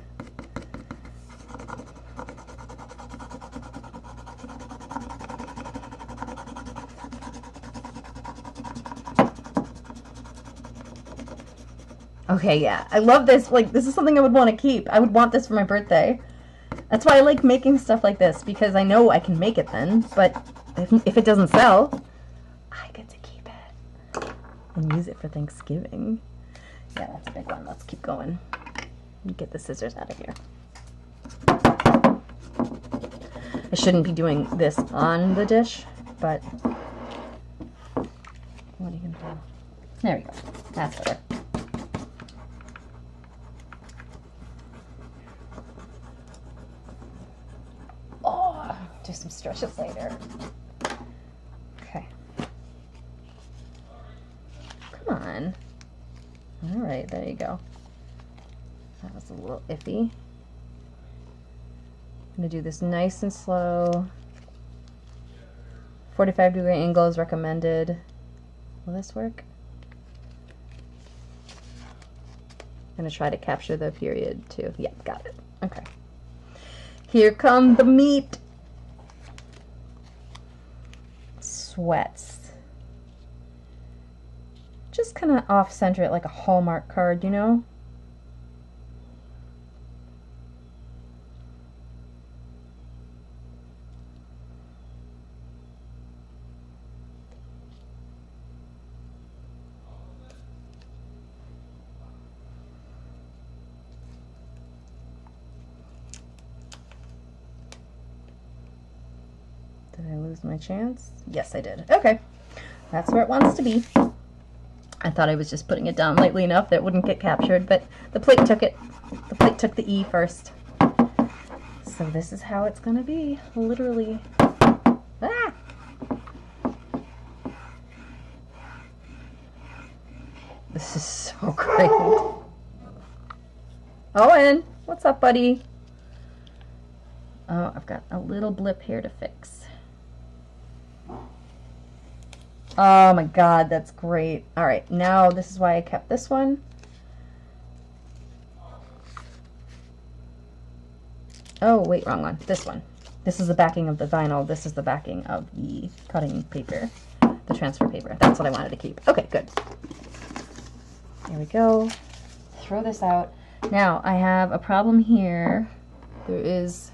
Okay, yeah. I love this. Like, this is something I would want to keep. I would want this for my birthday. That's why I like making stuff like this, because I know I can make it then, but if it doesn't sell, I get to keep it and use it for Thanksgiving. Yeah, that's a big one. Let's keep going. Get the scissors out of here. I shouldn't be doing this on the dish, but what are you going to do? There we go. That's better. Do some stretches later. Okay. Come on. All right, there you go. That was a little iffy. I'm going to do this nice and slow. 45-degree angle is recommended. Will this work? I'm going to try to capture the period too. Yeah, got it. Okay. Here come the meat. Sweats. Just kind of off center it like a Hallmark card, you know? Did I lose my chance? Yes, I did. Okay. That's where it wants to be. I thought I was just putting it down lightly enough that it wouldn't get captured, but the plate took it. The plate took the E first. So this is how it's going to be, literally. Ah! This is so great. Owen, what's up, buddy? Oh, I've got a little blip here to fix. Oh my god, that's great. All right, now this is why I kept this one. Oh, wait, wrong one. This one. This is the backing of the vinyl. This is the backing of the cutting paper, the transfer paper. That's what I wanted to keep. Okay, good. There we go. Throw this out. Now, I have a problem here. There is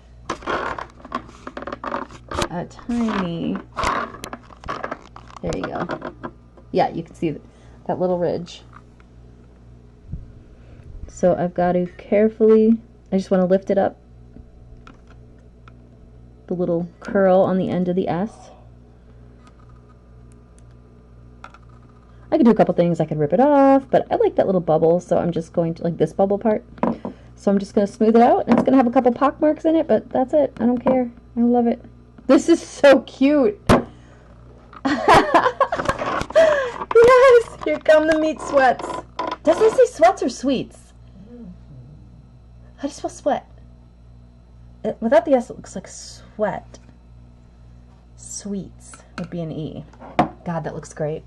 a tiny... There you go. Yeah, you can see that little ridge. So I've got to carefully, I just want to lift it up. The little curl on the end of the S. I could do a couple things. I could rip it off, but I like that little bubble, so I'm just going to, like this bubble part. So I'm just going to smooth it out, and it's going to have a couple pock marks in it, but that's it. I don't care. I love it. This is so cute. Yes, here come the meat sweats. Doesn't it say sweats or sweets? How do you spell sweat? Without the S, it looks like sweat. Sweets would be an E. God, that looks great.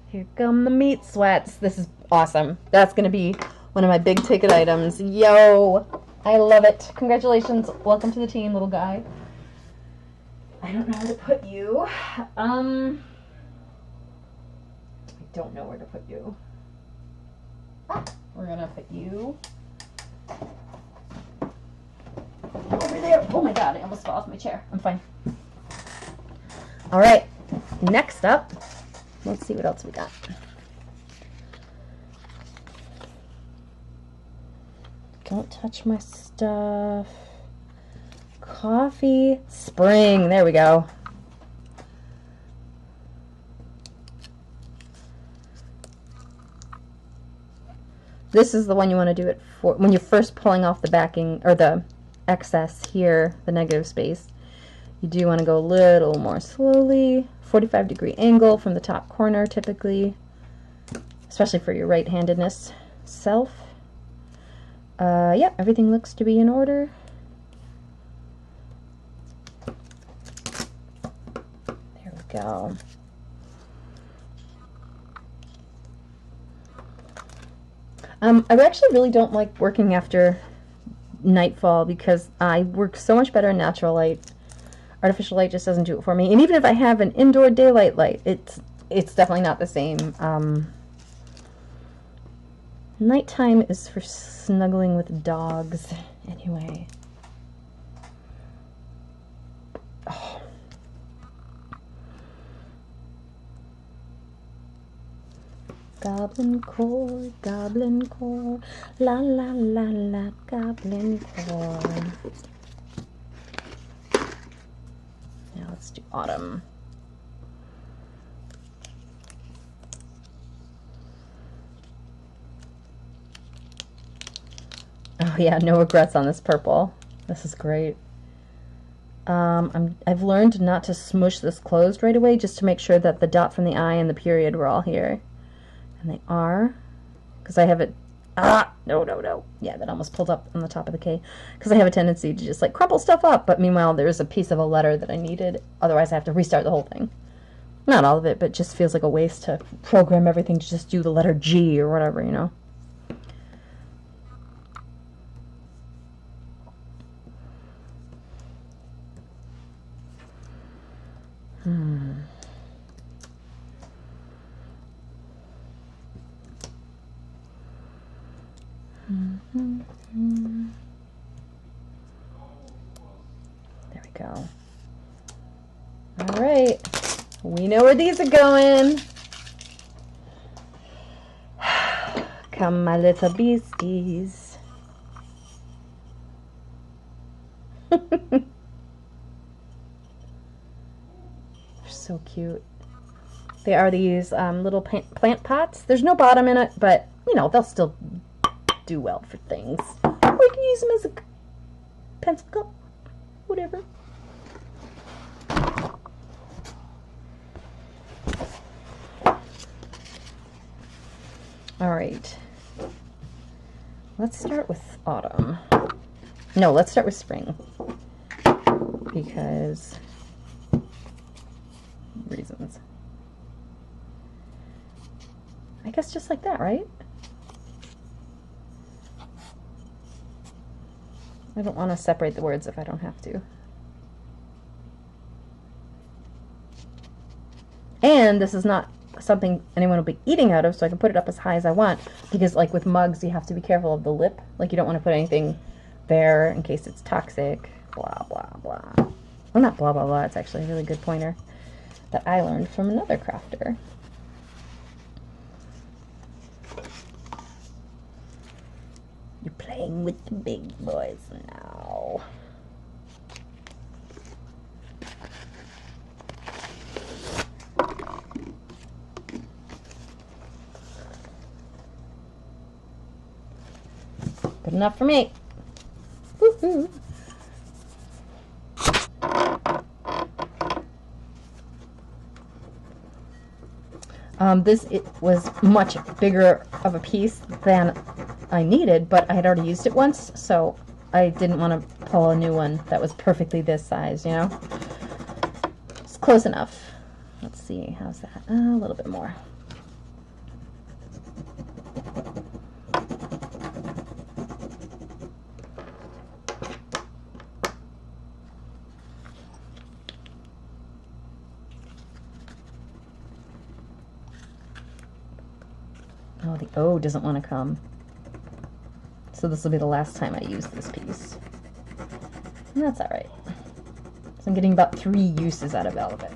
Here come the meat sweats. This is awesome. That's going to be one of my big ticket items. Yo, I love it. Congratulations. Welcome to the team, little guy. I don't know where to put you. I don't know where to put you. We're gonna put you over there. Oh my god, I almost fell off my chair. I'm fine. All right, next up, let's see what else we got. Don't touch my stuff. Coffee spring. There we go. This is the one you want to do it for when you're first pulling off the backing or the excess here, the negative space. You do want to go a little more slowly. 45-degree angle from the top corner typically, especially for your right-handedness self. Yeah, everything looks to be in order. There we go. I actually really don't like working after nightfall because I work so much better in natural light. Artificial light just doesn't do it for me. And even if I have an indoor daylight light, it's definitely not the same. Nighttime is for snuggling with dogs anyway. Oh. Goblin core, la la la la, goblin core. Now let's do autumn. Oh yeah, no regrets on this purple. This is great. I've learned not to smush this closed right away, just to make sure that the dot from the eye and the period were all here. And they are, because I have it, no. Yeah, that almost pulled up on the top of the K, because I have a tendency to just like crumple stuff up, but meanwhile there's a piece of a letter that I needed, otherwise I have to restart the whole thing. Not all of it, but it just feels like a waste to program everything to just do the letter G or whatever, you know. There we go. All right, we know where these are going. Come, my little beasties. They're so cute. They are these little plant pots. There's no bottom in it, but you know, they'll still do well for things. Or you can use them as a pencil cup, whatever. All right. Let's start with autumn. No, let's start with spring. Because reasons. I guess just like that, right? I don't want to separate the words if I don't have to. And this is not something anyone will be eating out of, so I can put it up as high as I want, because like with mugs you have to be careful of the lip. Like you don't want to put anything there in case it's toxic. Blah blah blah. Well, not blah blah blah, it's actually a really good pointer that I learned from another crafter. You're playing with the big boys now. Good enough for me. Woohoo! It was much bigger of a piece than I needed, but I had already used it once, so I didn't want to pull a new one that was perfectly this size, you know? It's close enough. Let's see, how's that? A little bit more. Oh, the O doesn't want to come. So this will be the last time I use this piece. And that's alright. So I'm getting about 3 uses out of velvet.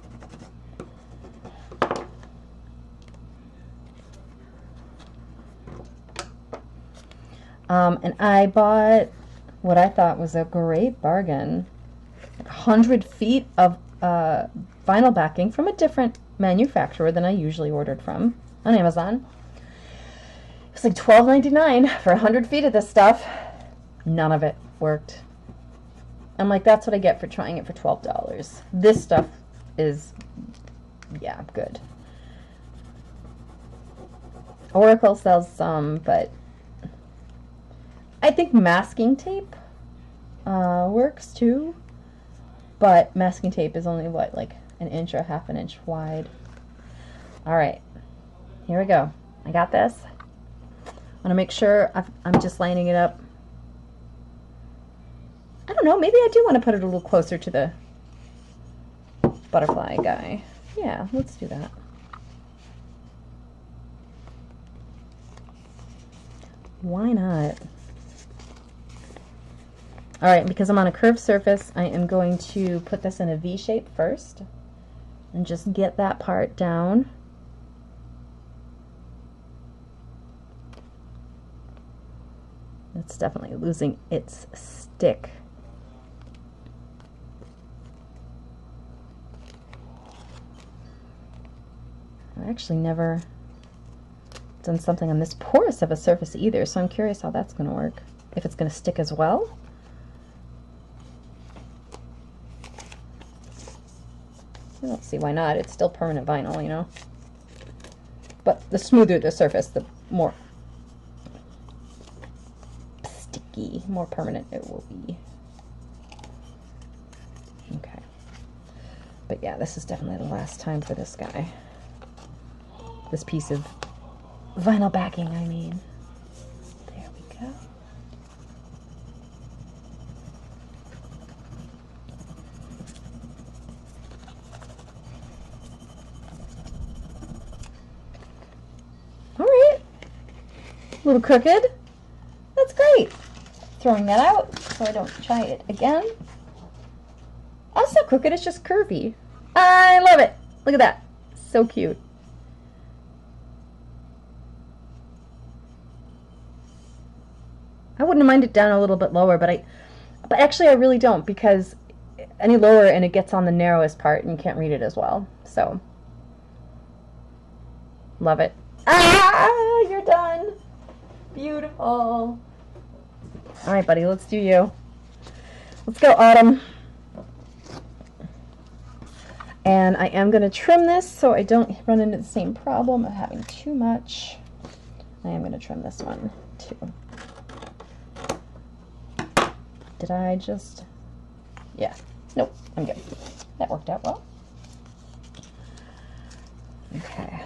And I bought what I thought was a great bargain. 100 feet of vinyl backing from a different manufacturer than I usually ordered from on Amazon. It's like $12.99 for 100 feet of this stuff. None of it worked. I'm like, that's what I get for trying it for $12. This stuff is, yeah, good. Oracle sells some, but I think masking tape works too. But masking tape is only, what, like an inch or half an inch wide. All right, here we go. I got this. I want to make sure I'm just lining it up. I don't know, maybe I do want to put it a little closer to the butterfly guy. Yeah, let's do that. Why not? All right, because I'm on a curved surface, I am going to put this in a V shape first and just get that part down. It's definitely losing its stick. I've actually never done something on this porous of a surface either, so I'm curious how that's going to work. If it's going to stick as well. I don't see why not. It's still permanent vinyl, you know. But the smoother the surface, the more sticky, more permanent it will be. Okay. But yeah, this is definitely the last time for this guy. This piece of vinyl backing, I mean. There we go. All right. A little crooked. That's great. Throwing that out so I don't try it again. Oh, it's not crooked, it's just curvy. I love it. Look at that. So cute. I wouldn't mind it down a little bit lower, but actually I really don't, because any lower and it gets on the narrowest part and you can't read it as well. So, love it. Ah, you're done. Beautiful. All right, buddy, let's do you. Let's go, Autumn. And I am going to trim this so I don't run into the same problem of having too much. I am going to trim this one too. Did I just... Yeah. Nope, I'm good. That worked out well. Okay.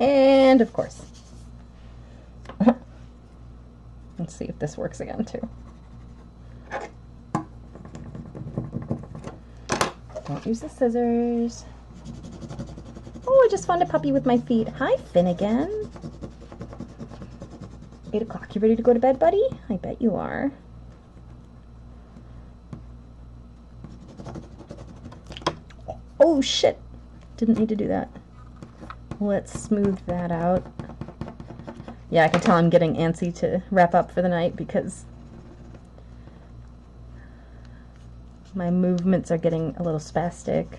And of course. Let's see if this works again too. Don't use the scissors. Oh, I just found a puppy with my feet. Hi, Finnegan. 8 o'clock. You ready to go to bed, buddy? I bet you are. Oh, shit. Didn't need to do that. Let's smooth that out. Yeah, I can tell I'm getting antsy to wrap up for the night because my movements are getting a little spastic.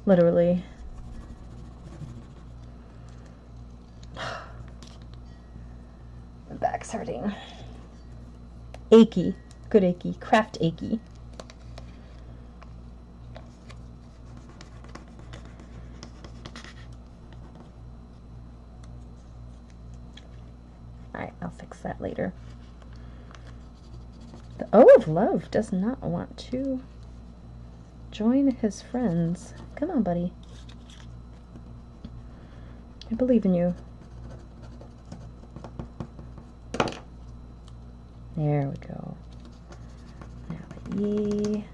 Literally. My back's hurting. Achy. Good achy. Craft achy. Alright, I'll fix that later. The O of Love does not want to join his friends. Come on, buddy. I believe in you. There we go. Now the E.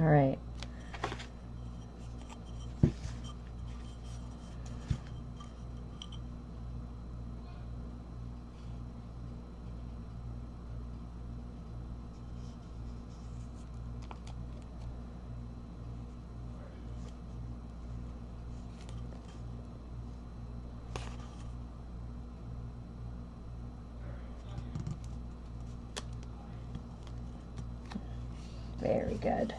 All right. Very good.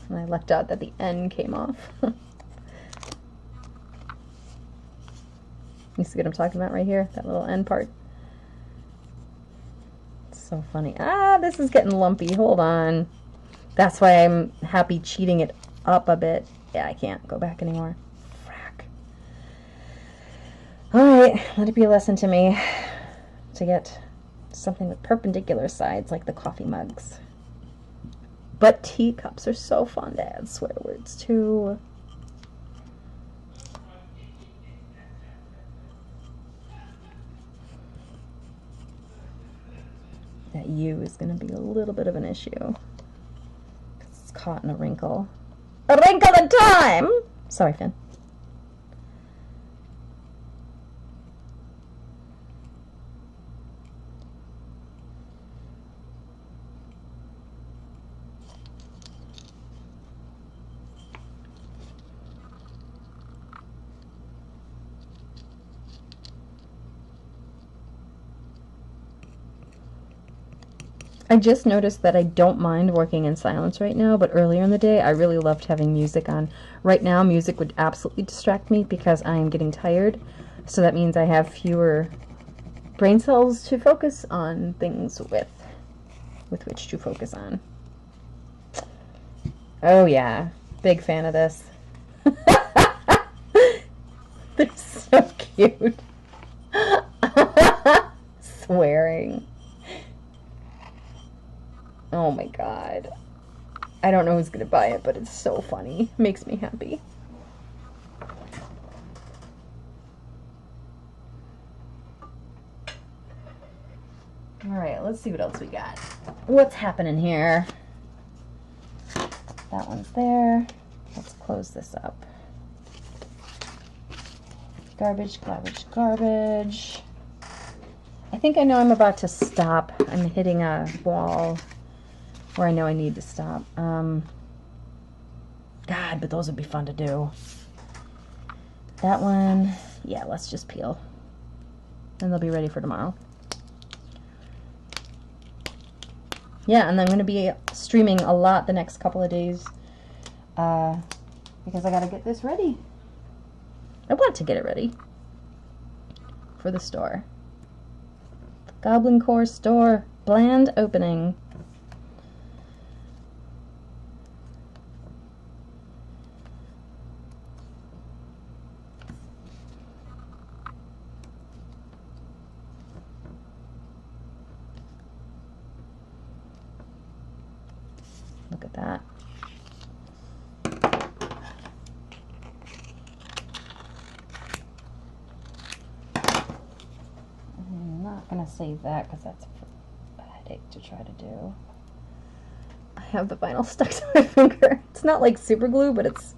And I lucked out that the N came off. You see what I'm talking about right here? That little N part. It's so funny. Ah, this is getting lumpy. Hold on. That's why I'm happy cheating it up a bit. Yeah, I can't go back anymore. Frack. Alright, let it be a lesson to me to get something with perpendicular sides like the coffee mugs. But teacups are so fun to add swear words to. That U is going to be a little bit of an issue. 'Cause it's caught in a wrinkle. A wrinkle in time! Sorry, Finn. I just noticed that I don't mind working in silence right now, but earlier in the day I really loved having music on. Right now music would absolutely distract me because I am getting tired, so that means I have fewer brain cells to focus on things with which to focus on. Oh yeah, big fan of this. They're so cute. Swearing. Oh my god. I don't know who's gonna buy it, but it's so funny. Makes me happy. Alright, let's see what else we got. What's happening here? That one's there. Let's close this up. Garbage, garbage, garbage. I think I know I'm about to stop. I'm hitting a wall where I know I need to stop. God, but those would be fun to do. That one, yeah, let's just peel. And they'll be ready for tomorrow. Yeah, and I'm going to be streaming a lot the next couple of days because I got to get this ready. I want to get it ready for the store. The Goblin Core store bland opening. Look at that. I'm not going to save that because that's a headache to try to do. I have the vinyl stuck to my finger. It's not like super glue, but it's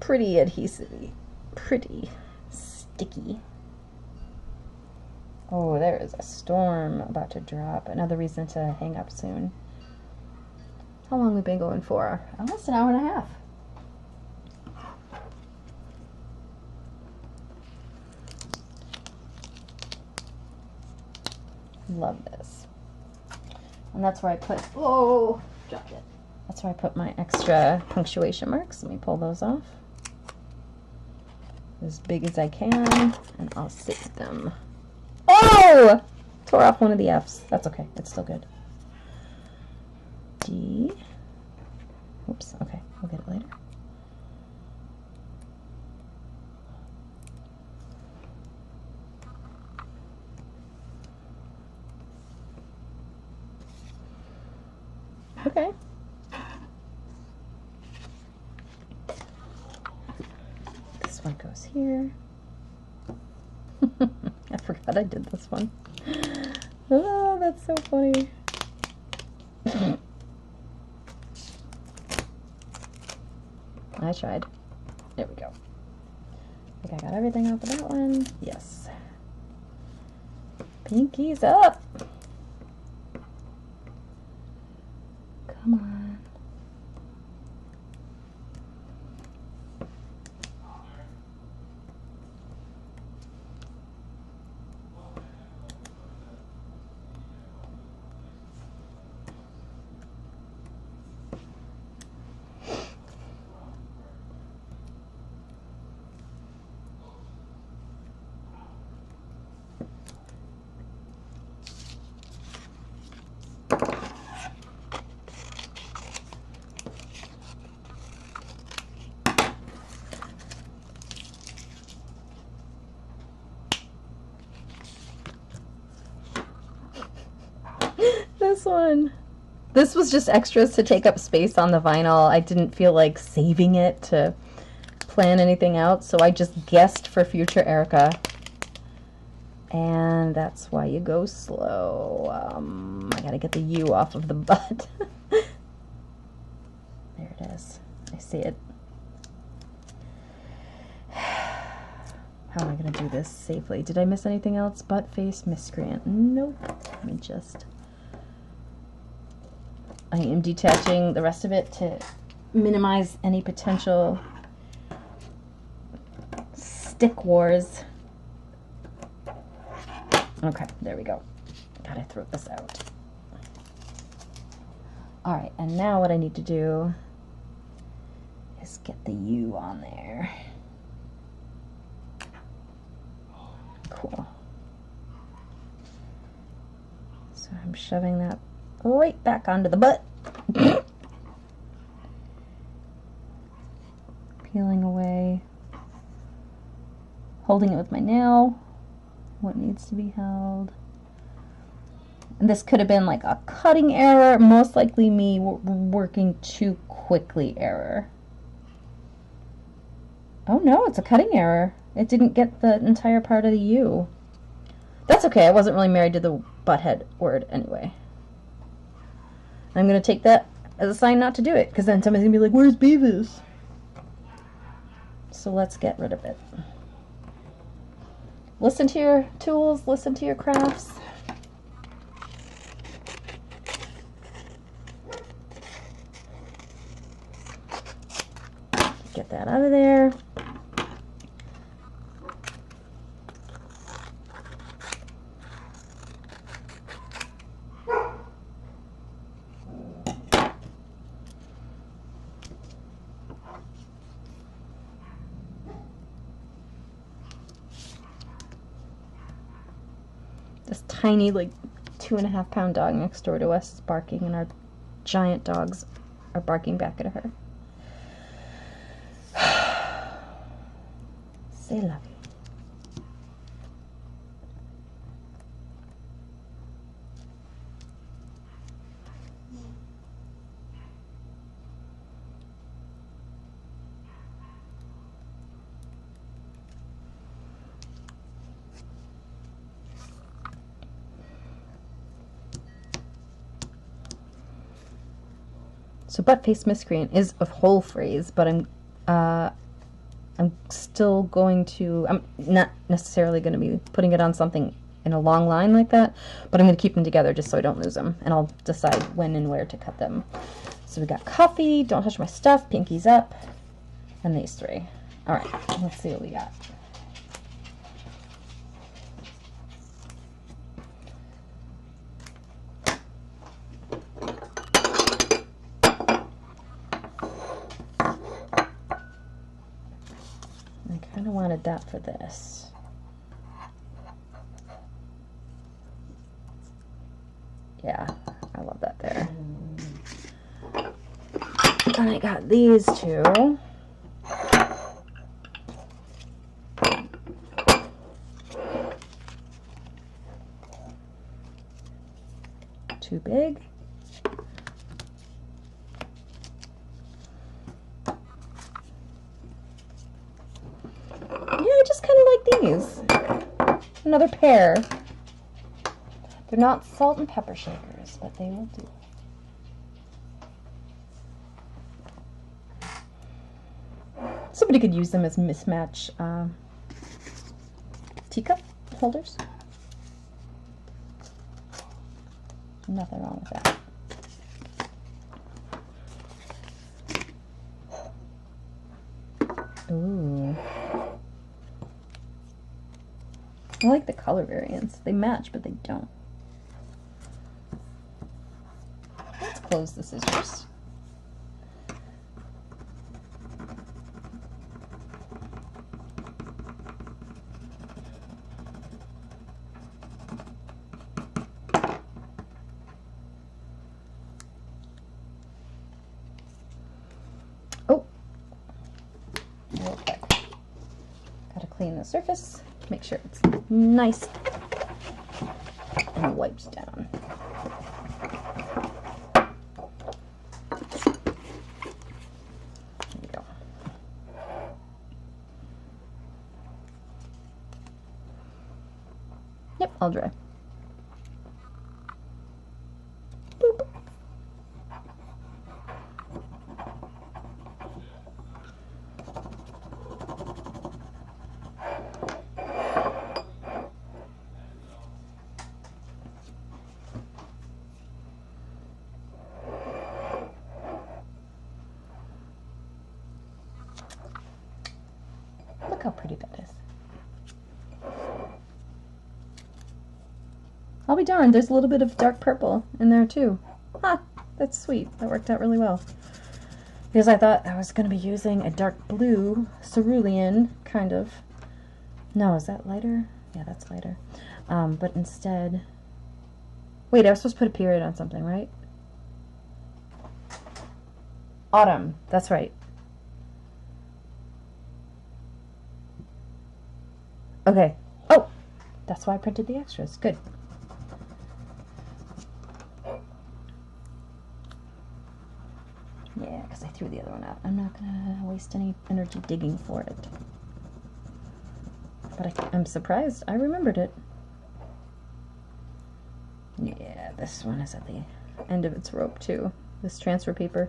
pretty adhesive-y. Pretty sticky. Oh, there is a storm about to drop. Another reason to hang up soon. How long have we been going for? Almost an hour and a half. Love this. And that's where I put, oh, dropped it. That's where I put my extra punctuation marks. Let me pull those off. As big as I can, and I'll save them. Oh! Tore off one of the F's. That's okay. It's still good. D. Oops. Okay. We'll get it later. Okay. This one goes here. I forgot I did this one. Oh, that's so funny. I tried. There we go. I think I got everything off of that one. Yes. Pinkies up. Come on. one. This was just extras to take up space on the vinyl. I didn't feel like saving it to plan anything out, so I just guessed for future Erica. And that's why you go slow. I gotta get the U off of the butt. There it is. I see it. How am I gonna do this safely? Did I miss anything else? Butt face miscreant. Nope. Let me just... I am detaching the rest of it to minimize any potential stick wars. Okay, there we go. Gotta throw this out. Alright, and now what I need to do is get the U on there. Cool. So I'm shoving that right back onto the butt. Peeling away. Holding it with my nail. What needs to be held. And this could have been like a cutting error. Most likely me working too quickly error. Oh no, it's a cutting error. It didn't get the entire part of the U. That's okay, I wasn't really married to the butthead word anyway. I'm going to take that as a sign not to do it, because then somebody's going to be like, where's Beavis? So let's get rid of it. Listen to your tools, listen to your crafts. Get that out of there. This tiny, like, 2.5-pound dog next door to us is barking, and our giant dogs are barking back at her. C'est la vie. So butt face miscreant is a whole phrase, but I'm still going to, I'm not necessarily going to be putting it on something in a long line like that, but I'm going to keep them together just so I don't lose them, and I'll decide when and where to cut them. So we got coffee, don't touch my stuff, pinkies up, and these three. All right, let's see what we got. I kind of wanted that for this. Yeah, I love that there. And I got these two. Too big. I just kind of like these. Another pair. They're not salt and pepper shakers, but they will do. Somebody could use them as mismatch teacup holders. Nothing wrong with that. Ooh. I like the color variants. They match, but they don't. Let's close the scissors. Oh, real quick. Gotta clean the surface. Make sure it's nice and wiped down. all dry. Boop. Look how pretty that is. I'll be darned, there's a little bit of dark purple in there too. Ha! That's sweet. That worked out really well. Because I thought I was going to be using a dark blue cerulean, kind of. No, is that lighter? Yeah, that's lighter. But instead... Wait, I was supposed to put a period on something, right? Autumn. That's right. Okay. Oh! That's why I printed the extras. Good. Yeah, because I threw the other one out. I'm not going to waste any energy digging for it. But I'm surprised I remembered it. Yeah, this one is at the end of its rope too. This transfer paper.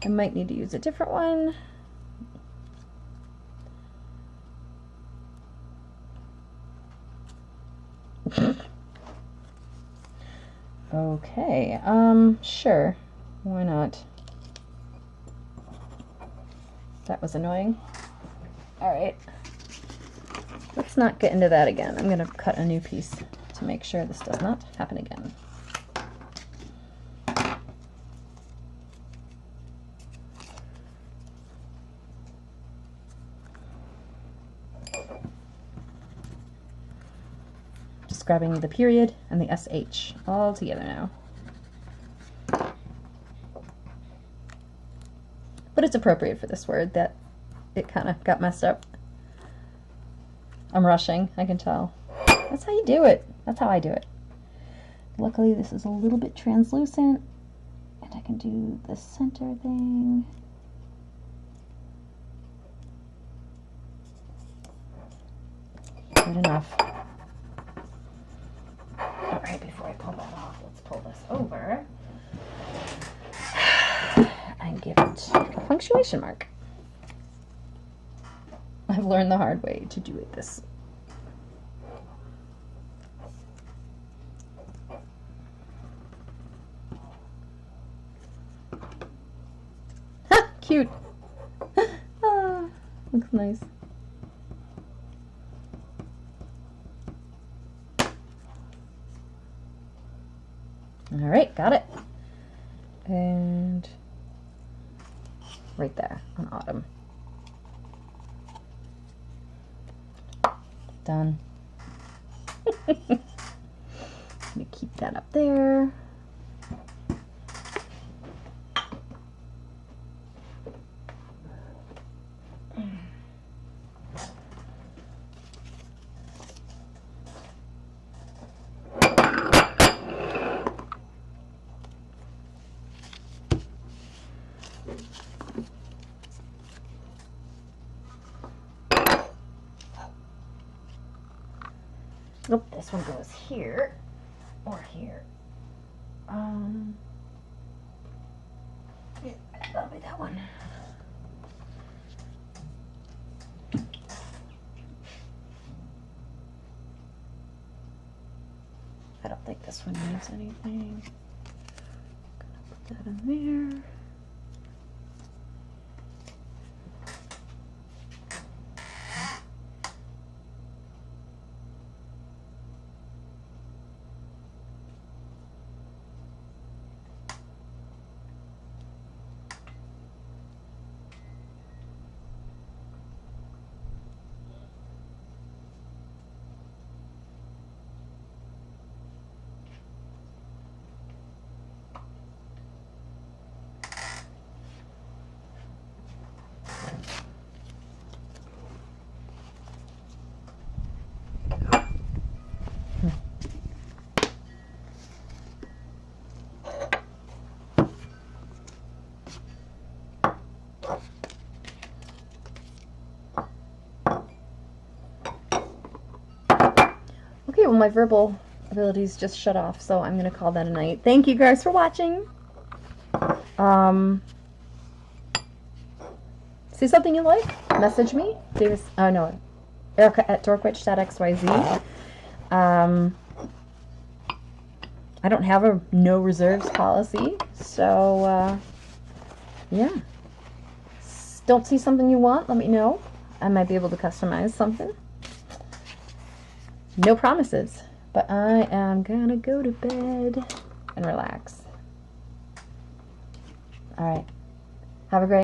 I might need to use a different one. Okay, sure. Why not? That was annoying. Alright. Let's not get into that again. I'm going to cut a new piece to make sure this does not happen again. Just grabbing the period and the SH all together now. But it's appropriate for this word that it kind of got messed up. I'm rushing, I can tell. That's how you do it. That's how I do it. Luckily this is a little bit translucent and I can do the center thing. Good enough. Alright, before I pull that off, let's pull this over and give it a punctuation mark. I've learned the hard way to do it this. Ha! Cute! Ah, looks nice. Alright, got it. And right there on autumn. Done. I'm gonna keep that up there. Nope, this one goes here or here. Yeah, that'll be that one. I don't think this one needs anything. Gonna put that in there. my verbal abilities just shut off, so I'm going to call that a night. Thank you guys for watching. See something you like? Message me. Davis. Oh no, Erica at dorkwitch.xyz. I don't have a no reserves policy, so yeah. Don't see something you want? Let me know. I might be able to customize something. No promises, but I am gonna go to bed and relax. All right. Have a great